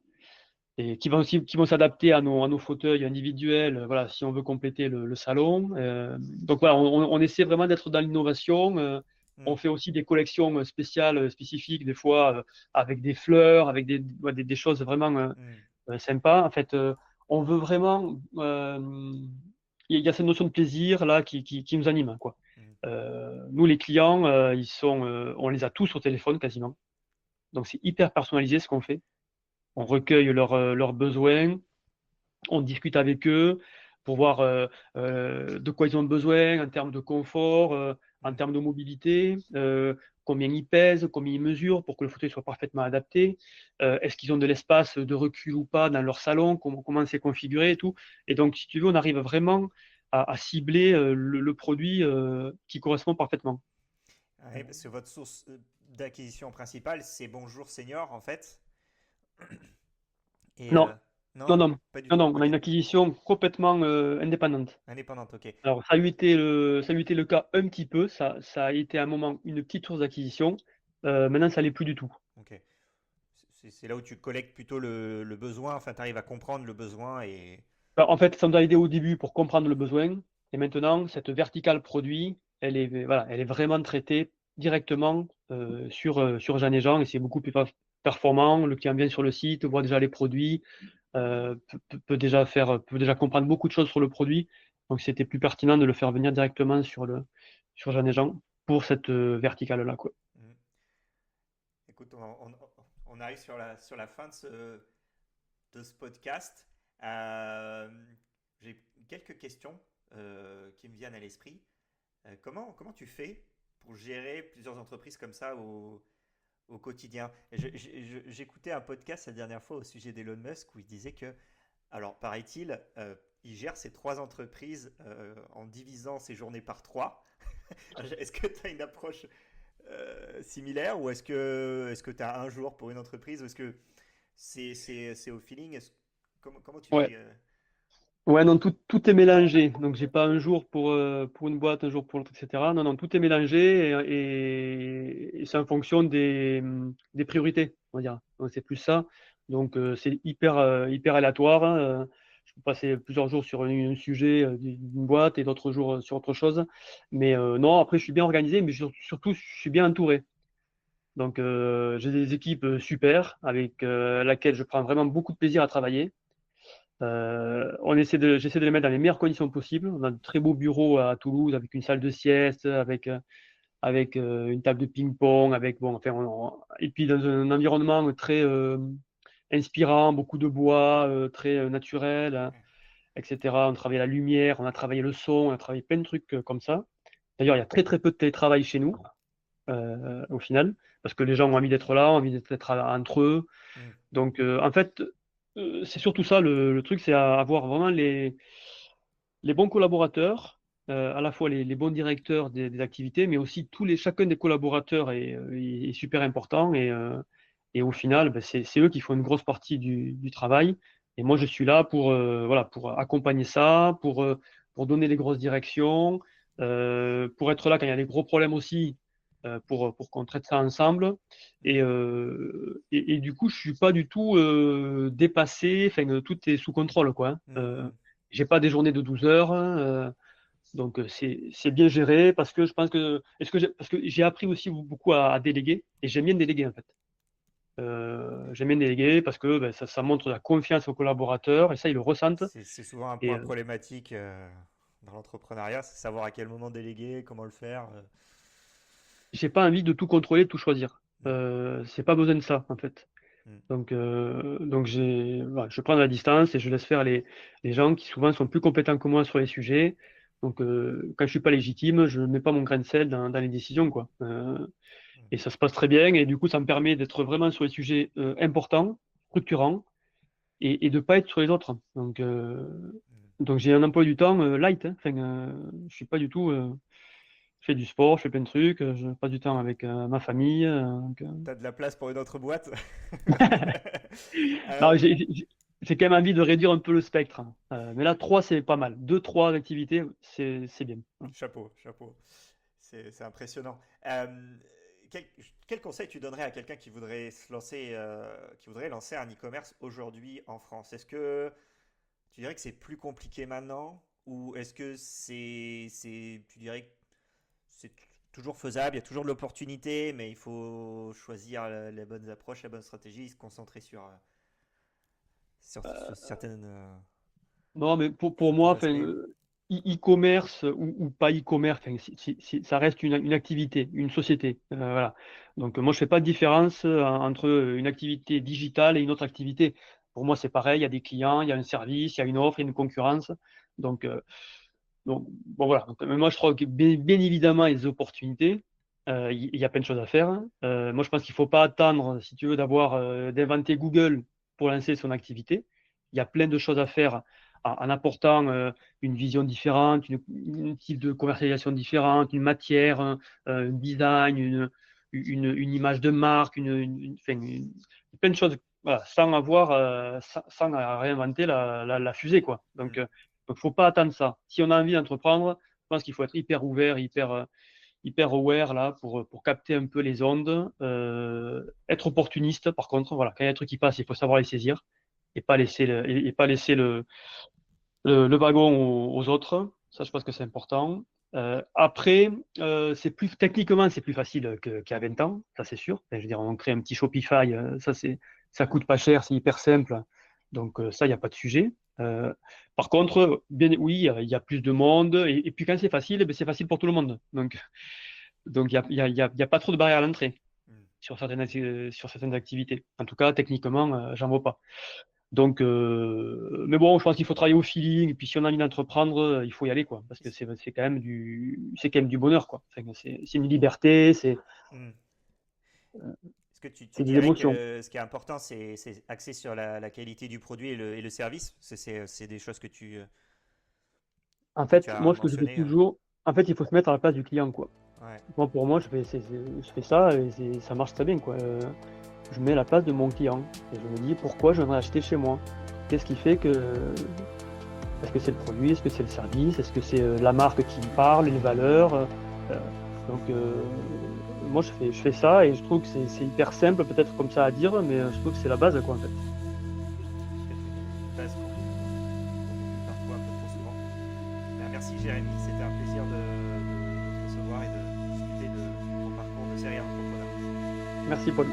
et qui vont s'adapter à nos fauteuils individuels, voilà, si on veut compléter le salon. Donc voilà, on essaie vraiment d'être dans l'innovation. On hmm. fait aussi des collections spéciales, spécifiques, des fois avec des fleurs, avec ouais, des choses vraiment Hmm. sympas. En fait, on veut vraiment. Il y a cette notion de plaisir là qui nous anime, quoi. Hmm. Nous, les clients, on les a tous au téléphone quasiment. Donc c'est hyper personnalisé ce qu'on fait. On recueille leurs besoins, on discute avec eux. pour voir de quoi ils ont besoin en termes de confort, en termes de mobilité, combien ils pèsent, combien ils mesurent pour que le fauteuil soit parfaitement adapté, est-ce qu'ils ont de l'espace de recul ou pas dans leur salon, comment c'est configuré et tout. Et donc, si tu veux, on arrive vraiment à cibler le produit qui correspond parfaitement. Ouais, parce que votre source d'acquisition principale, c'est Bonjour Senior, en fait. Et Non, non, non, non, pas du non, tout. non, on a Ok. une acquisition complètement indépendante. Indépendante, ok. Alors, ça a eu été le cas un petit peu, ça a été à un moment une petite source d'acquisition. Maintenant, ça l'est plus du tout. Ok. C'est là où tu collectes plutôt le besoin, enfin, tu arrives à comprendre le besoin et. Alors, en fait, ça nous a aidé au début pour comprendre le besoin. Et maintenant, cette verticale produit, voilà, elle est vraiment traitée directement sur Jeanne et Jean et c'est beaucoup plus performant. Le client vient sur le site, voit déjà les produits, peut déjà comprendre beaucoup de choses sur le produit. Donc, c'était plus pertinent de le faire venir directement sur Jeanne et Jean pour cette verticale-là, quoi. Mhm. Écoute, on arrive sur la fin de ce podcast. Euh, j'ai quelques questions qui me viennent à l'esprit. Comment tu fais pour gérer plusieurs entreprises comme ça au quotidien? J'écoutais un podcast la dernière fois au sujet d'Elon Musk où il disait que, alors paraît-il, il gère ses trois entreprises en divisant ses journées par trois. Est-ce que tu as une approche similaire ou est-ce que tu as un jour pour une entreprise ou est-ce que c'est au feeling? Comment tu Ouais. fais Ouais, non, tout est mélangé. Donc, j'ai pas un jour pour une boîte, un jour pour l'autre, etc. Non, non, tout est mélangé et c'est en fonction des priorités, on va dire. Donc, c'est plus ça. Donc, c'est hyper aléatoire, hein. Je peux passer plusieurs jours sur un sujet d'une boîte et d'autres jours sur autre chose. Mais non, après, je suis bien organisé, mais surtout, je suis bien entouré. Donc, j'ai des équipes super avec laquelle je prends vraiment beaucoup de plaisir à travailler. J'essaie de les mettre dans les meilleures conditions possibles. On a de très beaux bureaux à Toulouse avec une salle de sieste, avec une table de ping-pong, bon, enfin, et puis dans un environnement très inspirant, beaucoup de bois, très naturel, hein, etc. On travaille la lumière, on a travaillé le son, on a travaillé plein de trucs comme ça. D'ailleurs, il y a très très peu de télétravail chez nous, au final, parce que les gens ont envie d'être là, ont envie d'être entre eux. Hmm. Donc, en fait, c'est surtout ça le truc, c'est avoir vraiment les bons collaborateurs, à la fois les bons directeurs des activités, mais aussi chacun des collaborateurs est super important et au final, ben, c'est eux qui font une grosse partie du travail. Et moi, je suis là voilà, pour accompagner ça, pour donner les grosses directions, pour être là quand il y a des gros problèmes aussi, pour qu'on traite ça ensemble. Et du coup, je suis pas du tout dépassé, enfin, tout est sous contrôle, quoi, hein. Hmm, hmm. J'ai pas des journées de 12 heures, hein, donc c'est bien géré parce que je pense parce que j'ai appris aussi beaucoup à déléguer et j'aime bien déléguer en fait. J'aime bien déléguer parce que ben, ça montre la confiance aux collaborateurs et ça ils le ressentent. C'est souvent un Et point problématique dans l'entrepreneuriat, c'est savoir à quel moment déléguer, comment le faire. j'ai pas envie de tout contrôler, de tout choisir. Hmm, C'est pas besoin de ça en fait. hmm, Donc voilà, je prends de la distance et je laisse faire les gens qui souvent sont plus compétents que moi sur les sujets. Donc quand je suis pas légitime, je mets pas mon grain de sel dans les décisions, quoi. hmm, Et ça se passe très bien. Et du coup, ça me permet d'être vraiment sur les sujets importants, structurants, et de ne pas être sur les autres. hmm. Donc j'ai un emploi du temps light, hein. Enfin, je suis pas du tout. Je fais du sport, je fais plein de trucs, je passe du temps avec ma famille. T'as de la place pour une autre boîte? Non, Euh, j'ai quand même envie de réduire un peu le spectre, hein. Mais là, trois, c'est pas mal. Deux, trois activités, c'est bien. Chapeau, chapeau. C'est impressionnant. Quel, quel conseil tu donnerais à quelqu'un qui voudrait se lancer, qui voudrait lancer un e-commerce aujourd'hui en France? Est-ce que tu dirais que c'est plus compliqué maintenant ou est-ce que tu dirais que c'est toujours faisable, il y a toujours de l'opportunité, mais il faut choisir les bonnes approches, la bonne stratégie, se concentrer sur certaines, Non, mais pour certains moi, enfin, aspects. e-commerce ou pas e-commerce, enfin, ça reste une activité, une société. Voilà. Donc, moi, je fais pas de différence entre une activité digitale et une autre activité. Pour moi, c'est pareil. Il y a des clients, il y a un service, il y a une offre, il y a une concurrence. Donc, bon, voilà. Donc, mais moi, je trouve que bien évidemment, il y a des opportunités. Il y a plein de choses à faire. Moi, je pense qu'il ne faut pas attendre, si tu veux, d'inventer Google pour lancer son activité. Il y a plein de choses à faire en apportant une vision différente, une type de commercialisation différente, une matière, un design, une image de marque, plein de choses, voilà, sans réinventer la fusée, quoi. Donc, il ne faut pas attendre ça. Si on a envie d'entreprendre, je pense qu'il faut être hyper ouvert, hyper aware là pour capter un peu les ondes, être opportuniste par contre, voilà, quand il y a un truc qui passe, il faut savoir les saisir et pas laisser le wagon aux autres. Ça, je pense que c'est important. Après, techniquement, c'est plus facile qu'il y a 20 ans, ça c'est sûr. Enfin, je veux dire, on crée un petit Shopify, ça coûte pas cher, c'est hyper simple. Donc ça, il n'y a pas de sujet. Par contre, bien, oui, il y a plus de monde. Et puis quand c'est facile, eh ben, c'est facile pour tout le monde. Donc il y a pas trop de barrières à l'entrée Mm. sur certaines activités. En tout cas, techniquement, j'en vois pas. Donc, mais bon, je pense qu'il faut travailler au feeling. Et puis, si on a envie d'entreprendre, il faut y aller, quoi. Parce que c'est quand même du bonheur, quoi. Enfin, c'est une liberté, Mm. Est-ce que tu c'est des dirais émotions. que ce qui est important, c'est axé sur la qualité du produit et le service? C'est des choses En que tu fait, as moi, ce que je fais mentionnées. toujours, en fait, il faut se mettre à la place du client, quoi. Ouais. Moi, pour moi, je fais ça et ça marche très bien, quoi. Je mets à la place de mon client et je me dis pourquoi je viendrais acheter chez moi. Qu'est-ce qui fait que est-ce que c'est le produit, est-ce que c'est le service, est-ce que c'est la marque qui me parle, les valeurs. Donc moi je fais ça et je trouve que c'est hyper simple peut-être comme ça à dire, mais je trouve que c'est la base quoi en fait. Peut-être une base qu'on oublie parfois un peu trop souvent. Ben, merci Jérémy, c'était un plaisir de te recevoir et de discuter de ton parcours de serial entrepreneur. Merci Paul.